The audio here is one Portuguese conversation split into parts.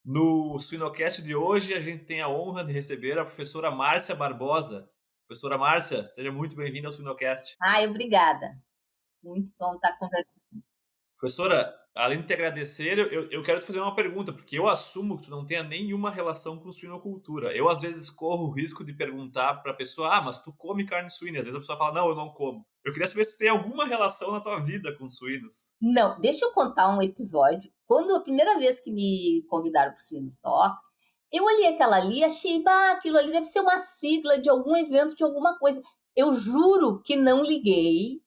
No Suinocast de hoje, a gente tem a honra de receber a professora Márcia Barbosa. Professora Márcia, seja muito bem-vinda ao Suinocast. Ai, obrigada. Muito bom estar conversando. Professora, além de te agradecer, eu quero te fazer uma pergunta, porque eu assumo que tu não tenha nenhuma relação com suinocultura. Eu, às vezes, corro o risco de perguntar para a pessoa, mas tu come carne suína? Às vezes a pessoa fala, não, eu não como. Eu queria saber se tu tem alguma relação na tua vida com suínos. Não, deixa eu contar um episódio. Quando a primeira vez que me convidaram para o Suínos Talk, eu olhei aquela ali e achei, aquilo ali deve ser uma sigla de algum evento, de alguma coisa. Eu juro que não liguei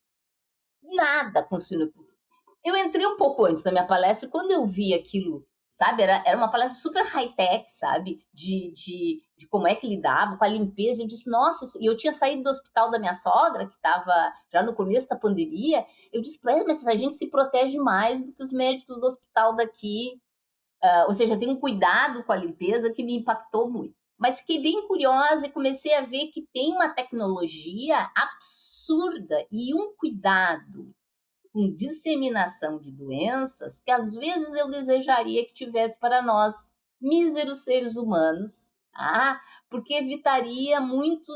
nada com suinocultura. Eu entrei um pouco antes da minha palestra e quando eu vi aquilo, sabe, era uma palestra super high-tech, sabe, de como é que lidava com a limpeza. Eu disse, nossa, e eu tinha saído do hospital da minha sogra, que estava já no começo da pandemia. Eu disse, mas a gente se protege mais do que os médicos do hospital daqui. Ou seja, tem um cuidado com a limpeza que me impactou muito. Mas fiquei bem curiosa e comecei a ver que tem uma tecnologia absurda e um cuidado com disseminação de doenças que às vezes eu desejaria que tivesse para nós, míseros seres humanos, porque evitaria muito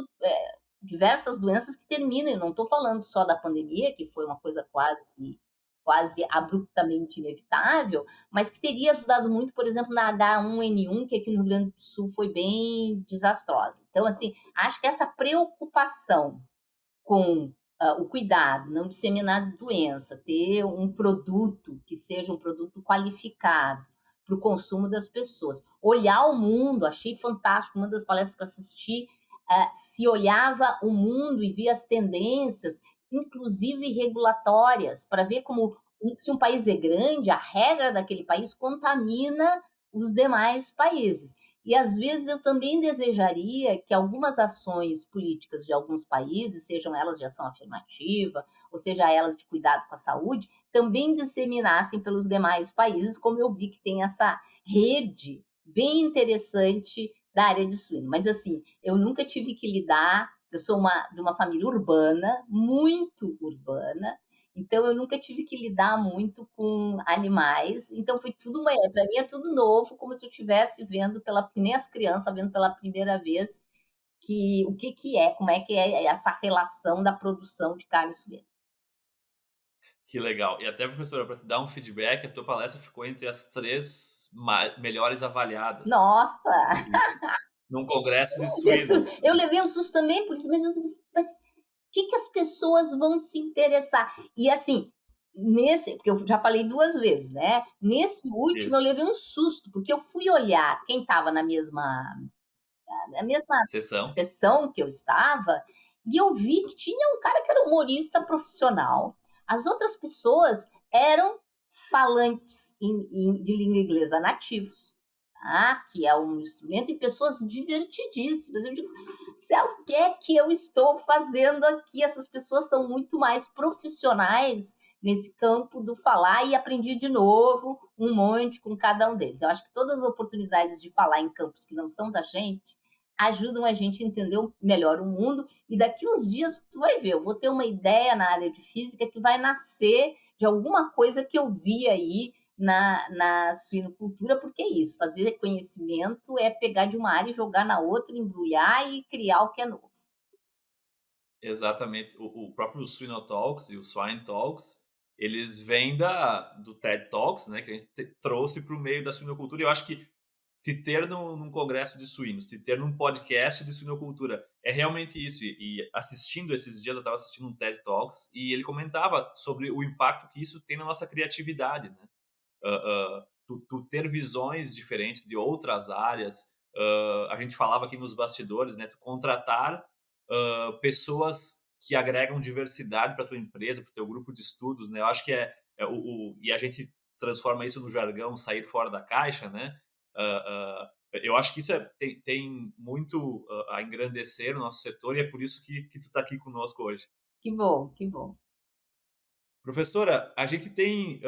diversas doenças que terminam. Eu não estou falando só da pandemia, que foi uma coisa quase abruptamente inevitável, mas que teria ajudado muito, por exemplo, na H1N1, que aqui no Rio Grande do Sul foi bem desastrosa. Então, assim, acho que essa preocupação com o cuidado, não disseminar doença, ter um produto que seja um produto qualificado para o consumo das pessoas. Olhar o mundo, achei fantástico. Uma das palestras que eu assisti, se olhava o mundo e via as tendências, inclusive regulatórias, para ver como, se um país é grande, a regra daquele país contamina os demais países. E às vezes eu também desejaria que algumas ações políticas de alguns países, sejam elas de ação afirmativa, ou seja elas de cuidado com a saúde, também disseminassem pelos demais países, como eu vi que tem essa rede bem interessante da área de suíno. Mas assim, eu nunca tive que lidar, eu sou de uma família urbana, muito urbana, então eu nunca tive que lidar muito com animais. Então foi tudo para mim é tudo novo, como se eu estivesse vendo que nem as crianças vendo pela primeira vez que o que que é, como é que é essa relação da produção de carne suína. Que legal. E até, professora, para te dar um feedback, a tua palestra ficou entre as três melhores avaliadas Nossa, num congresso de suínos. eu levei um susto também por isso, mas o que que as pessoas vão se interessar? E assim, porque eu já falei duas vezes, né? Nesse último eu Isso. levei um susto, porque eu fui olhar quem estava na mesma Sessão. sessão que eu estava, e eu vi que tinha um cara que era humorista profissional. As outras pessoas eram falantes de língua inglesa nativos, que é um instrumento, e pessoas divertidíssimas. Eu digo, Celso, o que é que eu estou fazendo aqui? Essas pessoas são muito mais profissionais nesse campo do falar, e aprendi de novo um monte com cada um deles. Eu acho que todas as oportunidades de falar em campos que não são da gente ajudam a gente a entender melhor o mundo, e daqui uns dias tu vai ver, eu vou ter uma ideia na área de física que vai nascer de alguma coisa que eu vi aí na suinocultura, porque é isso, fazer conhecimento é pegar de uma área e jogar na outra, embrulhar e criar o que é novo. Exatamente. O próprio Swinotalks e o Swine Talks, eles vêm do TED Talks, né, que a gente trouxe para o meio da suinocultura. E eu acho que te ter num congresso de suínos, te ter num podcast de suinocultura, é realmente isso. E assistindo esses dias, eu estava assistindo um TED Talks e ele comentava sobre o impacto que isso tem na nossa criatividade, né? Tu ter visões diferentes de outras áreas. A gente falava aqui nos bastidores, né? Tu contratar pessoas que agregam diversidade para tua empresa, para o teu grupo de estudos, né? Eu acho que e a gente transforma isso no jargão sair fora da caixa, né? Eu acho que isso tem muito a engrandecer o nosso setor e é por isso que tu está aqui conosco hoje. Que bom, que bom. Professora, a gente tem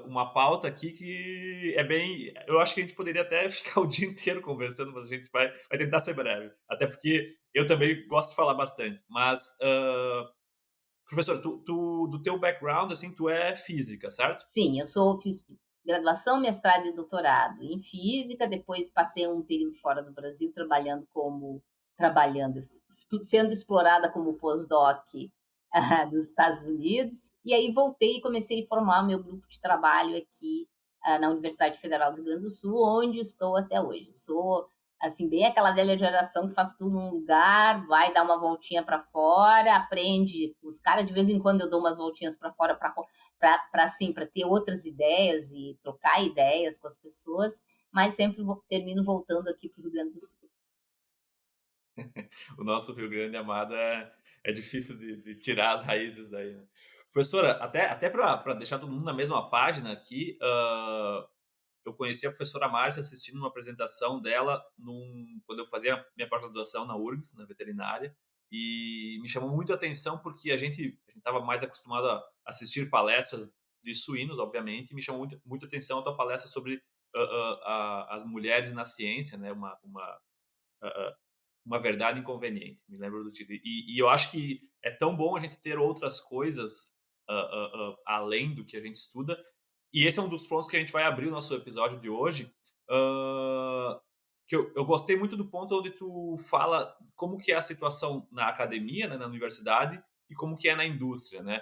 uma pauta aqui que é bem. Eu acho que a gente poderia até ficar o dia inteiro conversando, mas a gente vai tentar ser breve. Até porque eu também gosto de falar bastante. Mas, professora, do teu background, assim, tu é física, certo? Sim, eu sou graduação, mestrado e doutorado em física, depois passei um período fora do Brasil trabalhando, sendo explorada como pós-doc dos Estados Unidos, e aí voltei e comecei a formar meu grupo de trabalho aqui na Universidade Federal do Rio Grande do Sul, onde estou até hoje. Sou assim, bem aquela velha geração que faz tudo num lugar, vai dar uma voltinha para fora, aprende com os caras. De vez em quando eu dou umas voltinhas para fora para assim, para ter outras ideias e trocar ideias com as pessoas, mas sempre termino voltando aqui para o Rio Grande do Sul. O nosso Rio Grande amado é difícil de tirar as raízes daí, né? Professora, até para deixar todo mundo na mesma página aqui, eu conheci a professora Márcia assistindo uma apresentação dela quando eu fazia minha pós-graduação na URGS, na veterinária, e me chamou muito a atenção porque a gente estava mais acostumado a assistir palestras de suínos, obviamente, e me chamou muito a atenção a tua palestra sobre as mulheres na ciência, né? Uma verdade inconveniente, me lembro do título. E eu acho que é tão bom a gente ter outras coisas além do que a gente estuda. E esse é um dos pontos que a gente vai abrir o nosso episódio de hoje. Que eu gostei muito do ponto onde tu fala como que é a situação na academia, né, na universidade, e como que é na indústria, né?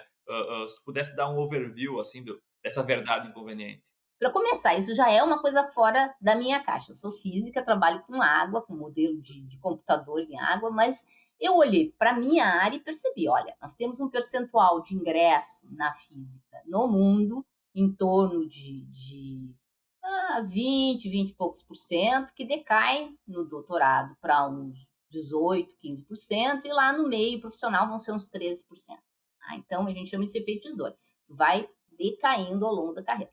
Se tu pudesse dar um overview assim dessa verdade inconveniente. Para começar, isso já é uma coisa fora da minha caixa. Eu sou física, trabalho com água, com modelo de computador em água, mas eu olhei para a minha área e percebi, olha, nós temos um percentual de ingresso na física no mundo em torno de 20 e poucos por cento, que decai no doutorado para uns 18, 15%, e lá no meio profissional vão ser uns 13%. Então, a gente chama isso de efeito tesoura. Vai decaindo ao longo da carreira.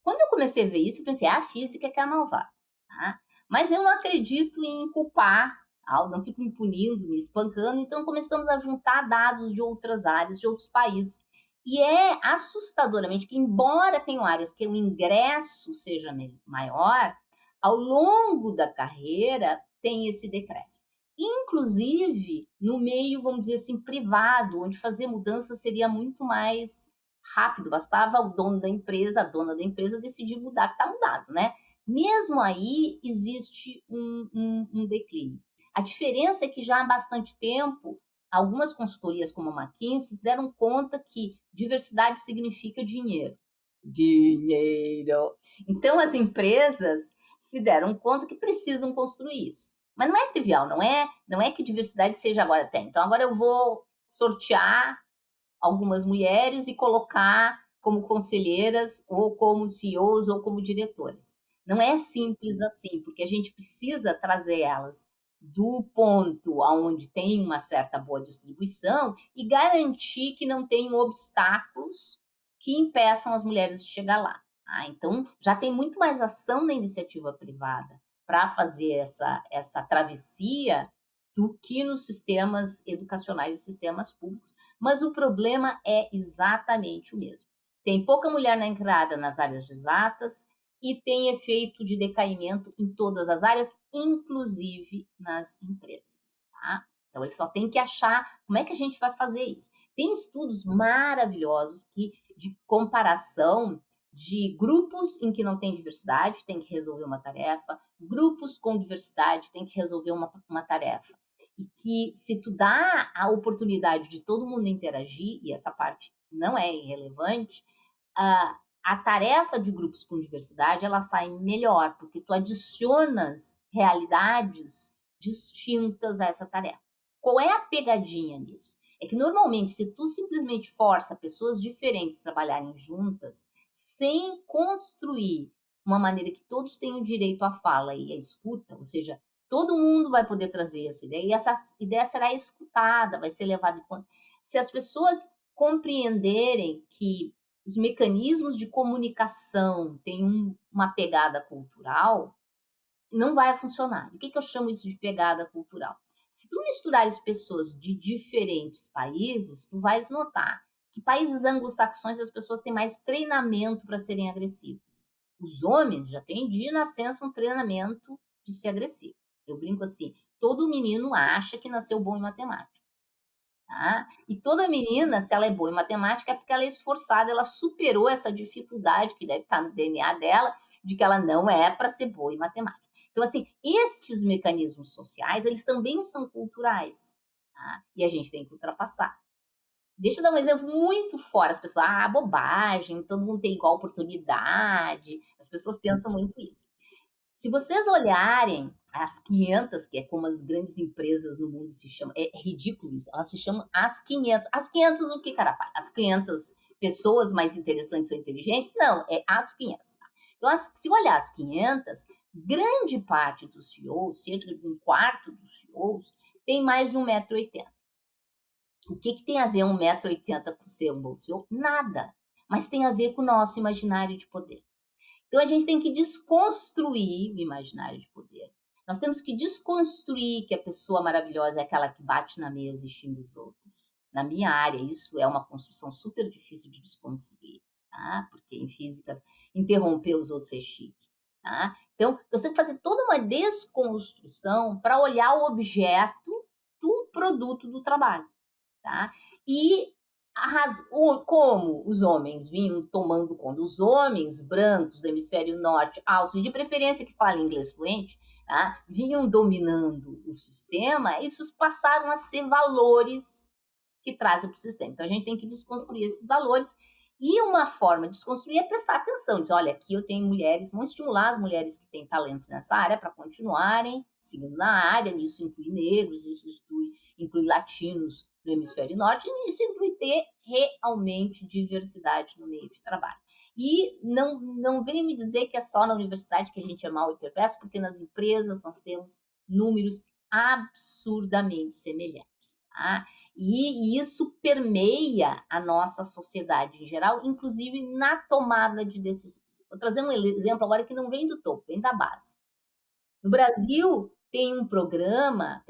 Quando eu comecei a ver isso, eu pensei, a física que é a malvada. Tá? Mas eu não acredito em culpar, não fico me punindo, me espancando, então começamos a juntar dados de outras áreas, de outros países. E é assustadoramente que, embora tenham áreas que o ingresso seja maior, ao longo da carreira tem esse decréscimo. Inclusive, no meio, vamos dizer assim, privado, onde fazer mudança seria muito mais rápido, bastava o dono da empresa, a dona da empresa decidir mudar, que está mudado, né? Mesmo aí existe um declínio. A diferença é que já há bastante tempo, algumas consultorias como a McKinsey deram conta que diversidade significa dinheiro. Dinheiro. Então, as empresas se deram conta que precisam construir isso. Mas não é trivial, não é que diversidade seja agora até. Então, agora eu vou sortear algumas mulheres e colocar como conselheiras ou como CEOs ou como diretoras. Não é simples assim, porque a gente precisa trazer elas do ponto onde tem uma certa boa distribuição e garantir que não tenham obstáculos que impeçam as mulheres de chegar lá. Então, já tem muito mais ação na iniciativa privada para fazer essa travessia do que nos sistemas educacionais e sistemas públicos, mas o problema é exatamente o mesmo. Tem pouca mulher na entrada nas áreas de exatas e tem efeito de decaimento em todas as áreas, inclusive nas empresas. Tá? Então, eles só têm que achar como é que a gente vai fazer isso. Tem estudos maravilhosos de comparação de grupos em que não tem diversidade, tem que resolver uma tarefa, grupos com diversidade, tem que resolver uma tarefa. E que se tu dá a oportunidade de todo mundo interagir, e essa parte não é irrelevante, a tarefa de grupos com diversidade, ela sai melhor, porque tu adicionas realidades distintas a essa tarefa. Qual é a pegadinha nisso? É que normalmente, se tu simplesmente força pessoas diferentes trabalharem juntas, sem construir uma maneira que todos tenham direito à fala e à escuta, ou seja, todo mundo vai poder trazer a sua ideia e essa ideia será escutada, vai ser levada em conta. Se as pessoas compreenderem que os mecanismos de comunicação têm uma pegada cultural, não vai funcionar. O que eu chamo isso de pegada cultural? Se tu misturares pessoas de diferentes países, tu vais notar que países anglo-saxões as pessoas têm mais treinamento para serem agressivas. Os homens já têm de nascença um treinamento de ser agressivo. Eu brinco assim, todo menino acha que nasceu bom em matemática. tá? E toda menina, se ela é boa em matemática, é porque ela é esforçada, ela superou essa dificuldade que deve estar no DNA dela, de que ela não é para ser boa em matemática. Então, assim, estes mecanismos sociais, eles também são culturais, tá? E a gente tem que ultrapassar. Deixa eu dar um exemplo muito fora, as pessoas, bobagem, todo mundo tem igual oportunidade, as pessoas pensam muito isso. Se vocês olharem as 500, que é como as grandes empresas no mundo se chamam, é ridículo isso, elas se chamam as 500. As 500 o que, carapá? As 500 pessoas mais interessantes ou inteligentes? Não, é as 500. Tá? Então, se olhar as 500, grande parte dos CEOs, cerca de um quarto dos CEOs, tem mais de 1,80 m. O que tem a ver 1,80 m com ser um bom CEO? Nada. Mas tem a ver com o nosso imaginário de poder. Então a gente tem que desconstruir o imaginário de poder. Nós temos que desconstruir que a pessoa maravilhosa é aquela que bate na mesa e xinga os outros. Na minha área, isso é uma construção super difícil de desconstruir, tá? Porque em física, interromper os outros é chique. Tá? Então, nós temos que fazer toda uma desconstrução para olhar o objeto do produto do trabalho. Tá? E como os homens vinham tomando conta, os homens brancos do hemisfério norte, altos, e de preferência que falam inglês fluente, tá? Vinham dominando o sistema, isso passaram a ser valores que trazem para o sistema. Então, a gente tem que desconstruir esses valores. E uma forma de desconstruir é prestar atenção. Dizer, olha, aqui eu tenho mulheres, vamos estimular as mulheres que têm talento nessa área para continuarem seguindo na área. Isso inclui negros, isso inclui latinos no hemisfério norte, e isso inclui ter realmente diversidade no meio de trabalho. E não venha me dizer que é só na universidade que a gente é mal e perverso, porque nas empresas nós temos números absurdamente semelhantes. Tá? E isso permeia a nossa sociedade em geral, inclusive na tomada de decisões. Vou trazer um exemplo agora que não vem do topo, vem da base. No Brasil, teve um programa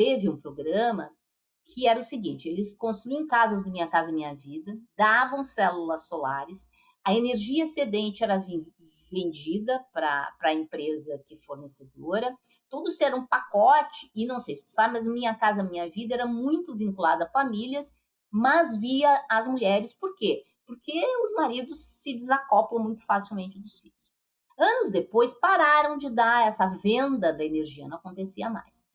que era o seguinte: eles construíam casas do Minha Casa Minha Vida, davam células solares, a energia excedente era vendida para a empresa que fornecedora, tudo isso era um pacote, e não sei se tu sabe, mas Minha Casa Minha Vida era muito vinculada a famílias, mas via as mulheres. Por quê? Porque os maridos se desacoplam muito facilmente dos filhos. Anos depois, pararam de dar essa venda da energia, não acontecia mais.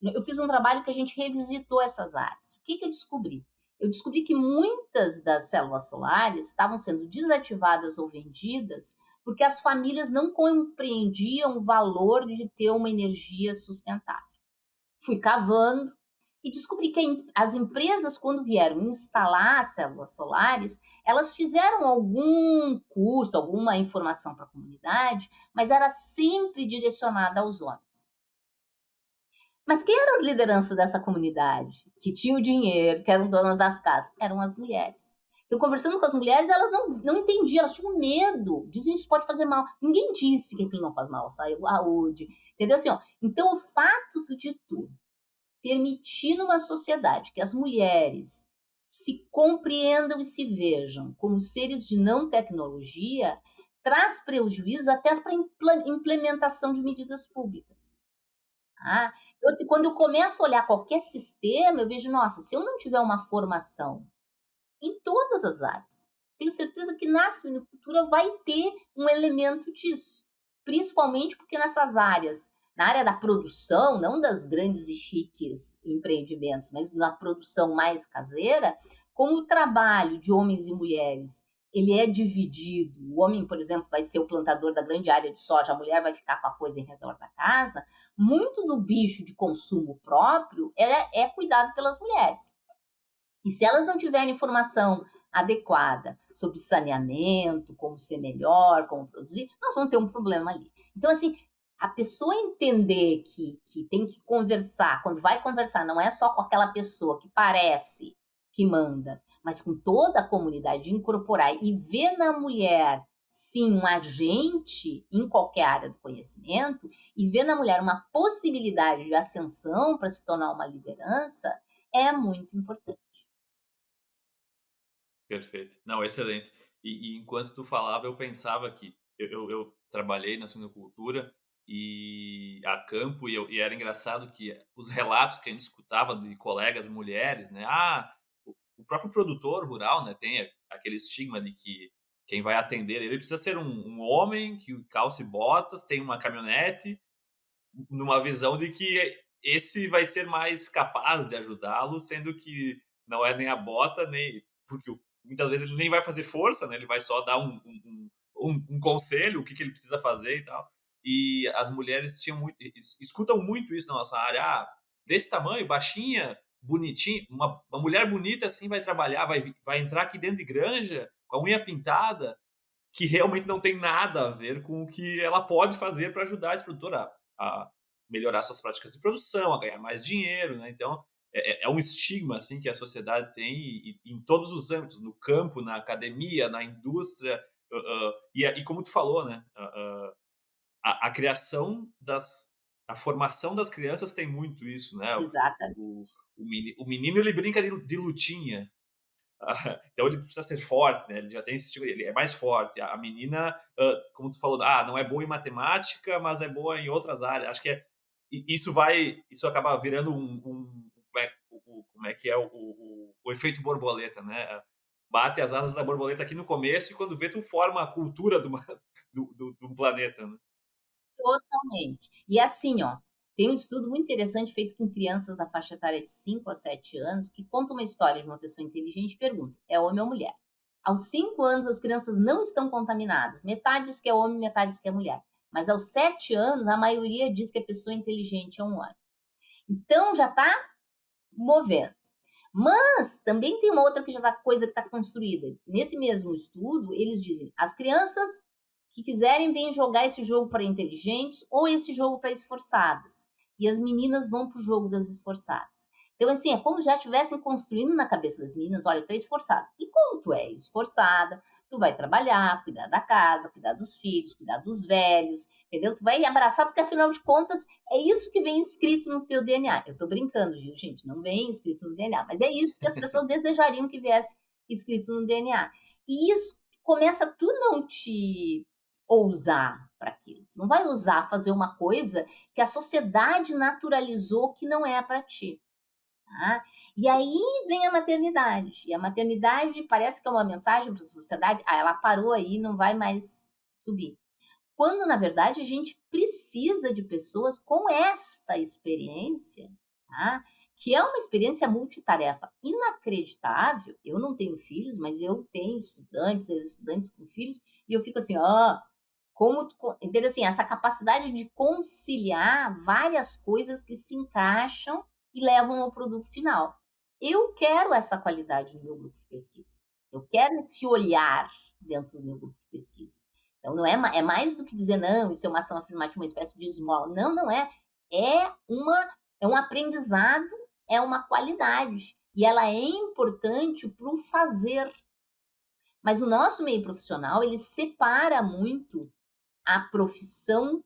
Eu fiz um trabalho que a gente revisitou essas áreas. O que eu descobri? Eu descobri que muitas das células solares estavam sendo desativadas ou vendidas porque as famílias não compreendiam o valor de ter uma energia sustentável. Fui cavando e descobri que as empresas, quando vieram instalar as células solares, elas fizeram algum curso, alguma informação para a comunidade, mas era sempre direcionada aos homens. Mas quem eram as lideranças dessa comunidade? Que tinham dinheiro, que eram donas das casas? Eram as mulheres. Então, conversando com as mulheres, elas não entendiam, elas tinham medo. Diziam, isso pode fazer mal. Ninguém disse que aquilo não faz mal, saúde. Entendeu? Assim, ó, então, o fato de tu permitir numa sociedade que as mulheres se compreendam e se vejam como seres de não tecnologia traz prejuízo até para a implementação de medidas públicas. Então, assim, quando eu começo a olhar qualquer sistema, eu vejo, nossa, se eu não tiver uma formação em todas as áreas, tenho certeza que na suinocultura vai ter um elemento disso. Principalmente porque nessas áreas, na área da produção, não das grandes e chiques empreendimentos, mas na produção mais caseira, como o trabalho de homens e mulheres ele é dividido. O homem, por exemplo, vai ser o plantador da grande área de soja, a mulher vai ficar com a coisa em redor da casa. Muito do bicho de consumo próprio é cuidado pelas mulheres. E se elas não tiverem informação adequada sobre saneamento, como ser melhor, como produzir, nós vamos ter um problema ali. Então, assim, a pessoa entender que tem que conversar, quando vai conversar, não é só com aquela pessoa que parece que manda, mas com toda a comunidade, de incorporar e ver na mulher, sim, um agente em qualquer área do conhecimento, e ver na mulher uma possibilidade de ascensão para se tornar uma liderança, é muito importante. Perfeito. Não, excelente. E enquanto tu falava, eu pensava que eu trabalhei na suinocultura e a campo, e era engraçado que os relatos que a gente escutava de colegas mulheres, né? o próprio produtor rural, né, tem aquele estigma de que quem vai atender ele precisa ser um homem que calça e botas, tem uma caminhonete, numa visão de que esse vai ser mais capaz de ajudá-lo, sendo que não é nem a bota, nem porque muitas vezes ele nem vai fazer força, né? Ele vai só dar um conselho, o que ele precisa fazer e tal. E as mulheres tinham muito, escutam muito isso na nossa área. Ah, desse tamanho, baixinha, bonitinha, uma mulher bonita assim vai trabalhar, vai entrar aqui dentro de granja com a unha pintada, que realmente não tem nada a ver com o que ela pode fazer para ajudar esse produtor a melhorar suas práticas de produção, a ganhar mais dinheiro, né? Então, é um estigma assim que a sociedade tem em todos os âmbitos, no campo, na academia, na indústria, e como tu falou, né? A criação a formação das crianças tem muito isso, né? Exatamente. O menino ele brinca de lutinha, então ele precisa ser forte, né? Ele já tem esse estilo, ele é mais forte. A menina, como tu falou, não é boa em matemática, mas é boa em outras áreas. Acho que isso acaba virando como é que é o efeito borboleta, né? Bate as asas da borboleta aqui no começo e quando vê tu forma a cultura do planeta, né? Totalmente. E assim, ó, tem um estudo muito interessante feito com crianças da faixa etária de 5 a 7 anos que conta uma história de uma pessoa inteligente e pergunta: é homem ou mulher? Aos 5 anos, as crianças não estão contaminadas. Metade diz que é homem, metade diz que é mulher. Mas aos 7 anos, a maioria diz que a pessoa inteligente é um homem. Então, já está movendo. Mas também tem uma outra coisa que está construída. Nesse mesmo estudo, eles dizem: as crianças que quiserem vêm jogar esse jogo para inteligentes ou esse jogo para esforçadas. E as meninas vão para o jogo das esforçadas. Então, assim, é como já estivessem construindo na cabeça das meninas: olha, tu é esforçada. E como tu é esforçada, tu vai trabalhar, cuidar da casa, cuidar dos filhos, cuidar dos velhos, entendeu? Tu vai abraçar, porque afinal de contas é isso que vem escrito no teu DNA. Eu tô brincando, viu, gente? Não vem escrito no DNA, mas é isso que as pessoas desejariam que viesse escrito no DNA. E isso começa a tu não te ousar para aquilo. Tu não vai ousar fazer uma coisa que a sociedade naturalizou que não é para ti. Tá? E aí vem a maternidade. E a maternidade parece que é uma mensagem para a sociedade: ela parou aí, não vai mais subir. Quando, na verdade, a gente precisa de pessoas com esta experiência, tá? Que é uma experiência multitarefa inacreditável. Eu não tenho filhos, mas eu tenho estudantes, ex-estudantes com filhos, e eu fico assim, como, entendeu? Assim, essa capacidade de conciliar várias coisas que se encaixam e levam ao produto final. Eu quero essa qualidade no meu grupo de pesquisa. Eu quero esse olhar dentro do meu grupo de pesquisa. Então, não é mais do que dizer, não, isso é uma ação afirmativa, uma espécie de esmola. Não, não é. É um aprendizado, é uma qualidade. E ela é importante para o fazer. Mas o nosso meio profissional, ele separa muito a profissão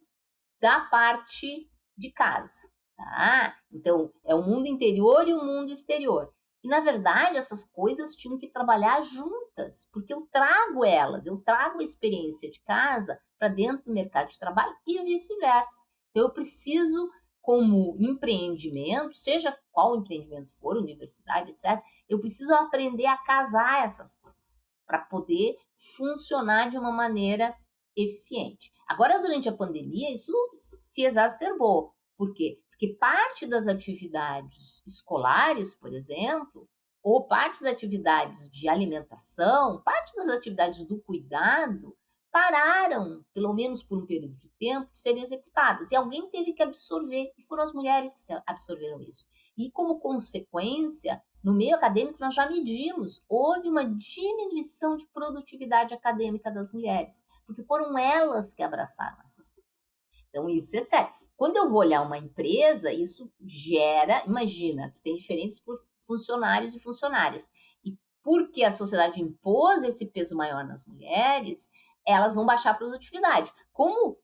da parte de casa, tá? Então, é o mundo interior e o mundo exterior. E, na verdade, essas coisas tinham que trabalhar juntas, porque eu trago a experiência de casa para dentro do mercado de trabalho e vice-versa. Então, eu preciso, como empreendimento, seja qual empreendimento for, universidade, etc., eu preciso aprender a casar essas coisas para poder funcionar de uma maneira eficiente. Agora, durante a pandemia, isso se exacerbou. Por quê? Porque parte das atividades escolares, por exemplo, ou parte das atividades de alimentação, parte das atividades do cuidado, pararam, pelo menos por um período de tempo, de serem executadas. E alguém teve que absorver, e foram as mulheres que absorveram isso. E, como consequência, no meio acadêmico, nós já medimos, houve uma diminuição de produtividade acadêmica das mulheres, porque foram elas que abraçaram essas coisas. Então, isso é sério. Quando eu vou olhar uma empresa, isso gera, imagina, tu tem diferentes funcionários e funcionárias. E porque a sociedade impôs esse peso maior nas mulheres, elas vão baixar a produtividade. Como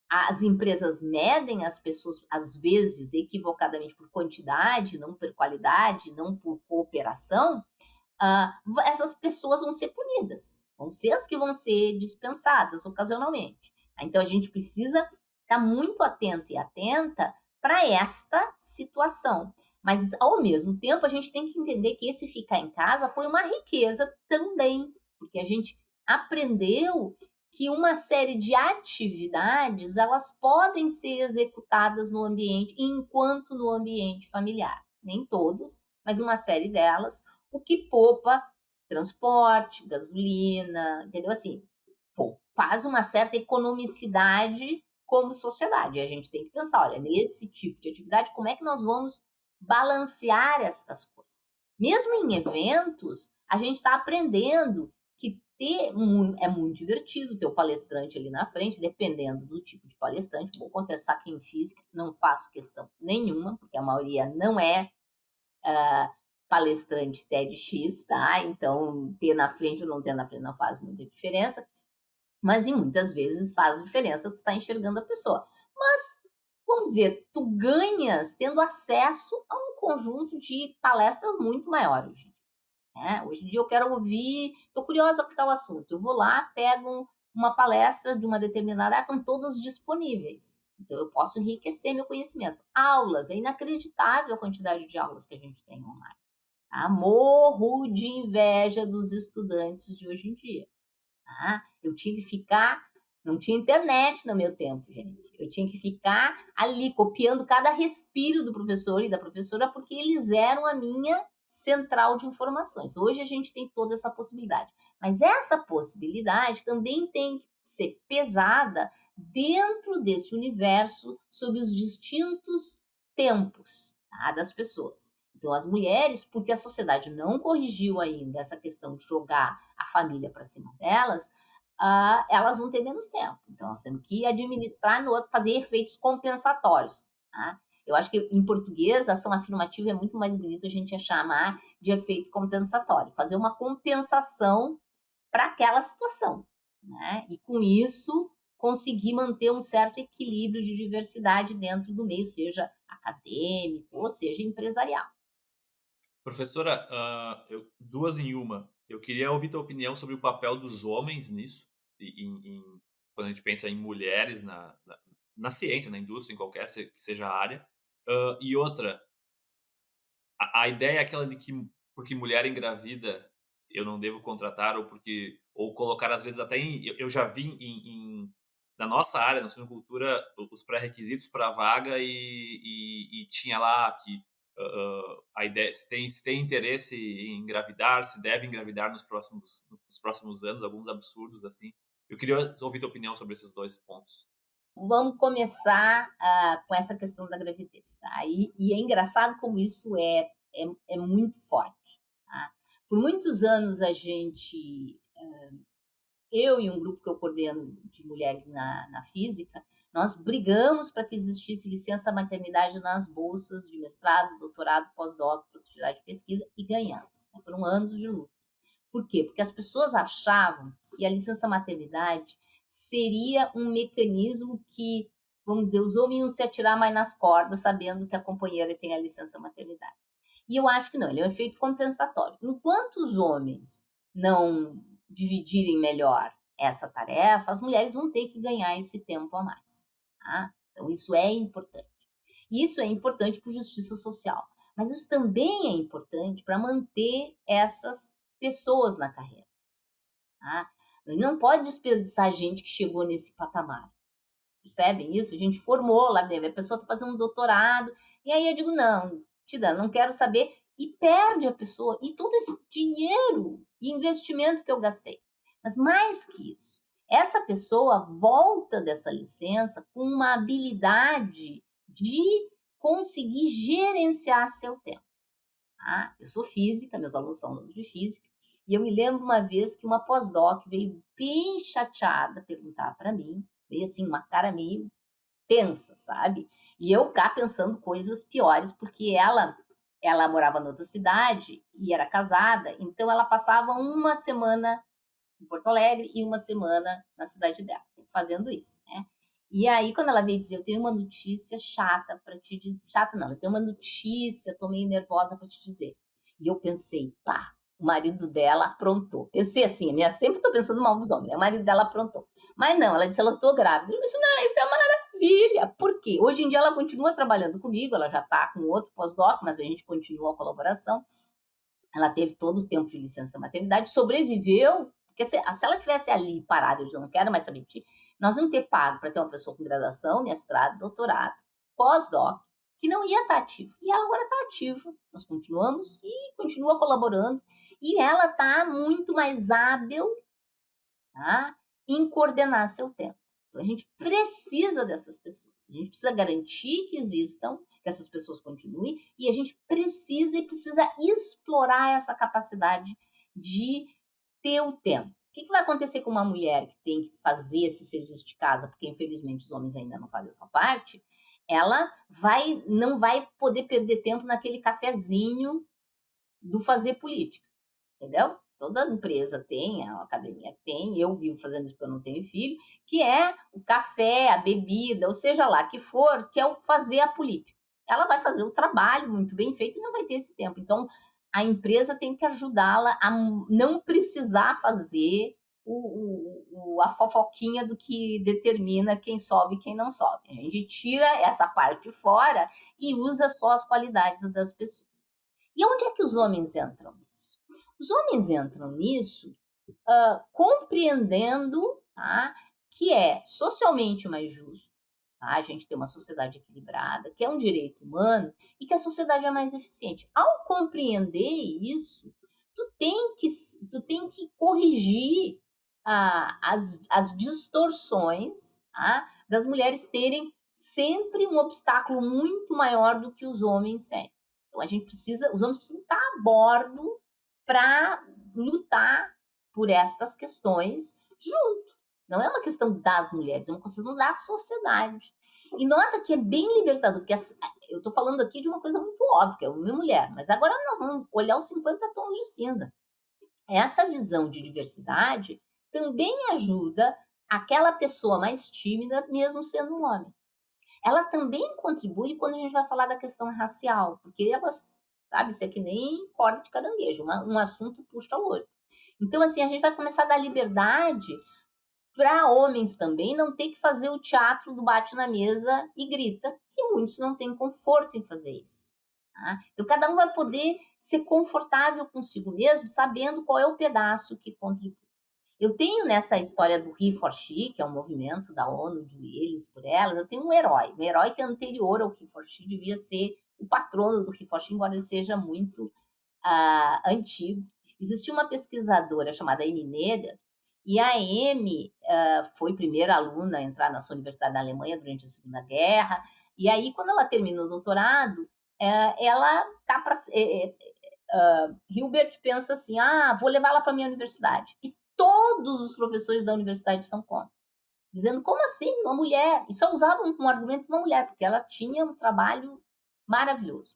as empresas medem as pessoas, às vezes, equivocadamente por quantidade, não por qualidade, não por cooperação, essas pessoas vão ser punidas. Vão ser as que vão ser dispensadas ocasionalmente. Então, a gente precisa estar muito atento e atenta para esta situação. Mas, ao mesmo tempo, a gente tem que entender que esse ficar em casa foi uma riqueza também, porque a gente aprendeu que uma série de atividades, elas podem ser executadas no ambiente, enquanto no ambiente familiar. Nem todas, mas uma série delas, o que poupa transporte, gasolina, entendeu? Assim, pô, faz uma certa economicidade como sociedade. A gente tem que pensar, olha, nesse tipo de atividade, como é que nós vamos balancear estas coisas? Mesmo em eventos, a gente está aprendendo que é muito divertido ter o palestrante ali na frente, dependendo do tipo de palestrante. Vou confessar que em física não faço questão nenhuma, porque a maioria não é palestrante TEDx, tá? Então, ter na frente ou não ter na frente não faz muita diferença, mas em muitas vezes faz diferença tu tá enxergando a pessoa. Mas, vamos dizer, tu ganhas tendo acesso a um conjunto de palestras muito maiores. Né? Hoje em dia eu quero ouvir, estou curiosa com tal assunto, eu vou lá, pego uma palestra de uma determinada área, estão todas disponíveis. Então eu posso enriquecer meu conhecimento. Aulas, é inacreditável a quantidade de aulas que a gente tem online. Tá? Morro de inveja dos estudantes de hoje em dia. Tá? Eu tinha que ficar, não tinha internet no meu tempo, gente. Eu tinha que ficar ali copiando cada respiro do professor e da professora, porque eles eram a minha central de informações. Hoje a gente tem toda essa possibilidade. Mas essa possibilidade também tem que ser pesada dentro desse universo sob os distintos tempos, tá, das pessoas. Então, as mulheres, porque a sociedade não corrigiu ainda essa questão de jogar a família para cima delas, elas vão ter menos tempo. Então, nós temos que administrar no outro, fazer efeitos compensatórios. Tá? Eu acho que em português a ação afirmativa é muito mais bonito a gente chamar de efeito compensatório, fazer uma compensação para aquela situação. Né? E com isso conseguir manter um certo equilíbrio de diversidade dentro do meio, seja acadêmico ou seja empresarial. Professora, duas em uma. Eu queria ouvir tua opinião sobre o papel dos homens nisso, quando a gente pensa em mulheres na ciência, na indústria, em qualquer que seja a área. E outra, a ideia é aquela de que porque mulher engravida eu não devo contratar, ou colocar às vezes até eu já vi na nossa área, na suinocultura, os pré-requisitos para a vaga e tinha lá que a ideia, se tem interesse em engravidar, se deve engravidar nos próximos anos, alguns absurdos assim. Eu queria ouvir tua opinião sobre esses dois pontos. Vamos começar com essa questão da gravidez. Tá? E é engraçado como isso é muito forte. Tá? Por muitos anos eu e um grupo que eu coordeno de mulheres na física, nós brigamos para que existisse licença maternidade nas bolsas de mestrado, doutorado, pós-doc, produtividade de pesquisa e ganhamos. Foram anos de luta. Por quê? Porque as pessoas achavam que a licença maternidade seria um mecanismo que, vamos dizer, os homens iam se atirar mais nas cordas sabendo que a companheira tem a licença maternidade. E eu acho que não, ele é um efeito compensatório. Enquanto os homens não dividirem melhor essa tarefa, as mulheres vão ter que ganhar esse tempo a mais. Tá? Então, isso é importante. Isso é importante por justiça social. Mas isso também é importante para manter essas pessoas na carreira. Tá? Não pode desperdiçar gente que chegou nesse patamar. Percebem isso? A gente formou lá, a pessoa está fazendo um doutorado, e aí eu digo, não, não quero saber, e perde a pessoa, e todo esse dinheiro e investimento que eu gastei. Mas mais que isso, essa pessoa volta dessa licença com uma habilidade de conseguir gerenciar seu tempo. Tá? Eu sou física, meus alunos são alunos de física, e eu me lembro uma vez que uma pós-doc veio bem chateada perguntar para mim, veio assim, uma cara meio tensa, sabe? E eu cá pensando coisas piores, porque ela morava em outra cidade e era casada, então ela passava uma semana em Porto Alegre e uma semana na cidade dela, fazendo isso, né? E aí, quando ela veio dizer, eu tenho uma notícia chata para te dizer, chata não, eu tenho uma notícia, tô meio nervosa para te dizer. E eu pensei, pá, o marido dela aprontou. Pensei assim, sempre estou pensando mal dos homens, né? O marido dela aprontou. Mas não, ela disse, ela tô grávida. Eu disse, não, isso é maravilha! Por quê? Hoje em dia ela continua trabalhando comigo, ela já está com outro pós-doc, mas a gente continua a colaboração. Ela teve todo o tempo de licença maternidade, sobreviveu, porque se ela tivesse ali parada, eu já não quero mais saber de ti, nós vamos ter pago para ter uma pessoa com graduação, mestrado, doutorado, pós-doc, que não ia estar ativa. E ela agora está ativa. Nós continuamos e continua colaborando. E ela está muito mais hábil, tá, em coordenar seu tempo. Então, a gente precisa dessas pessoas. A gente precisa garantir que existam, que essas pessoas continuem, e a gente precisa explorar essa capacidade de ter o tempo. O que vai acontecer com uma mulher que tem que fazer esse serviço de casa, porque infelizmente os homens ainda não fazem a sua parte? Ela não vai poder perder tempo naquele cafezinho do fazer política, entendeu? Toda empresa tem, a academia tem, eu vivo fazendo isso porque eu não tenho filho, que é o café, a bebida, ou seja lá que for, que é o fazer a política. Ela vai fazer o trabalho muito bem feito e não vai ter esse tempo. Então, a empresa tem que ajudá-la a não precisar fazer a fofoquinha do que determina quem sobe e quem não sobe. A gente tira essa parte fora e usa só as qualidades das pessoas. E onde é que os homens entram nisso? Os homens entram nisso compreendendo, tá, que é socialmente mais justo, tá? A gente tem uma sociedade equilibrada, que é um direito humano e que a sociedade é mais eficiente. Ao compreender isso, tu tem que corrigir as distorções, tá, das mulheres terem sempre um obstáculo muito maior do que os homens têm. Então, os homens precisam estar a bordo para lutar por estas questões junto. Não é uma questão das mulheres, é uma questão da sociedade. E nota que é bem libertador, porque eu estou falando aqui de uma coisa muito óbvia, que é uma mulher, mas agora nós vamos olhar os 50 tons de cinza. Essa visão de diversidade também ajuda aquela pessoa mais tímida, mesmo sendo um homem. Ela também contribui quando a gente vai falar da questão racial, porque elas, sabe, isso é que nem corda de caranguejo, um assunto puxa o outro. Então, assim, a gente vai começar a dar liberdade para homens também não ter que fazer o teatro do bate na mesa e grita, que muitos não têm conforto em fazer isso. Tá? Então, cada um vai poder ser confortável consigo mesmo, sabendo qual é o pedaço que contribui. Eu tenho nessa história do He for She, que é um movimento da ONU, de eles por elas, eu tenho um herói que é anterior ao He for She, devia ser o patrono do He for She, embora ele seja muito antigo. Existia uma pesquisadora chamada Amy Neder, e a Amy foi a primeira aluna a entrar na sua universidade na Alemanha durante a Segunda Guerra, e aí, quando ela terminou o doutorado, ela tá para... Hilbert pensa assim, vou levá-la para a minha universidade. E todos os professores da universidade são contra, dizendo, como assim, uma mulher? E só usavam um argumento de uma mulher, porque ela tinha um trabalho maravilhoso.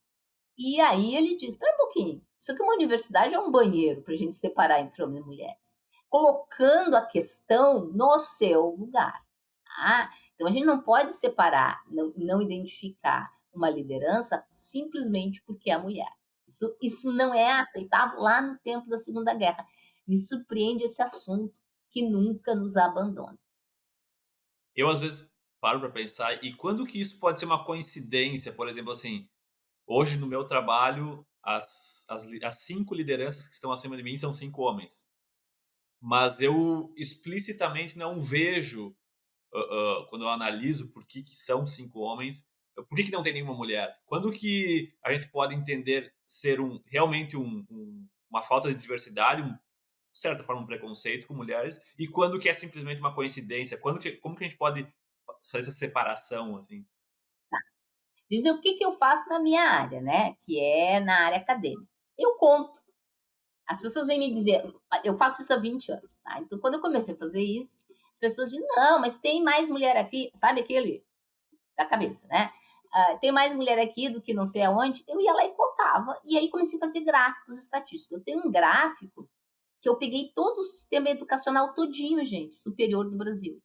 E aí ele diz, espera um pouquinho, isso aqui é uma universidade, é um banheiro para a gente separar entre homens e mulheres, colocando a questão no seu lugar. Tá? Então a gente não pode separar, não identificar uma liderança simplesmente porque é mulher. Isso não é aceitável lá no tempo da Segunda Guerra. Me surpreende esse assunto que nunca nos abandona. Eu, às vezes, paro para pensar, e quando que isso pode ser uma coincidência? Por exemplo, assim, hoje no meu trabalho, as 5 lideranças que estão acima de mim são 5 homens. Mas eu explicitamente não vejo, quando eu analiso por que são 5 homens, por que não tem nenhuma mulher? Quando que a gente pode entender ser realmente uma falta de diversidade, de certa forma, um preconceito com mulheres, e quando que é simplesmente uma coincidência? Como que a gente pode fazer essa separação, assim? Dizer o que eu faço na minha área, né? Que é na área acadêmica. Eu conto. As pessoas vêm me dizer, eu faço isso há 20 anos, tá? Então, quando eu comecei a fazer isso, as pessoas dizem, não, mas tem mais mulher aqui, sabe aquele da cabeça, né? Tem mais mulher aqui do que não sei aonde. Eu ia lá e contava, e aí comecei a fazer gráficos estatísticos. Eu tenho um gráfico que eu peguei todo o sistema educacional todinho, gente, superior do Brasil.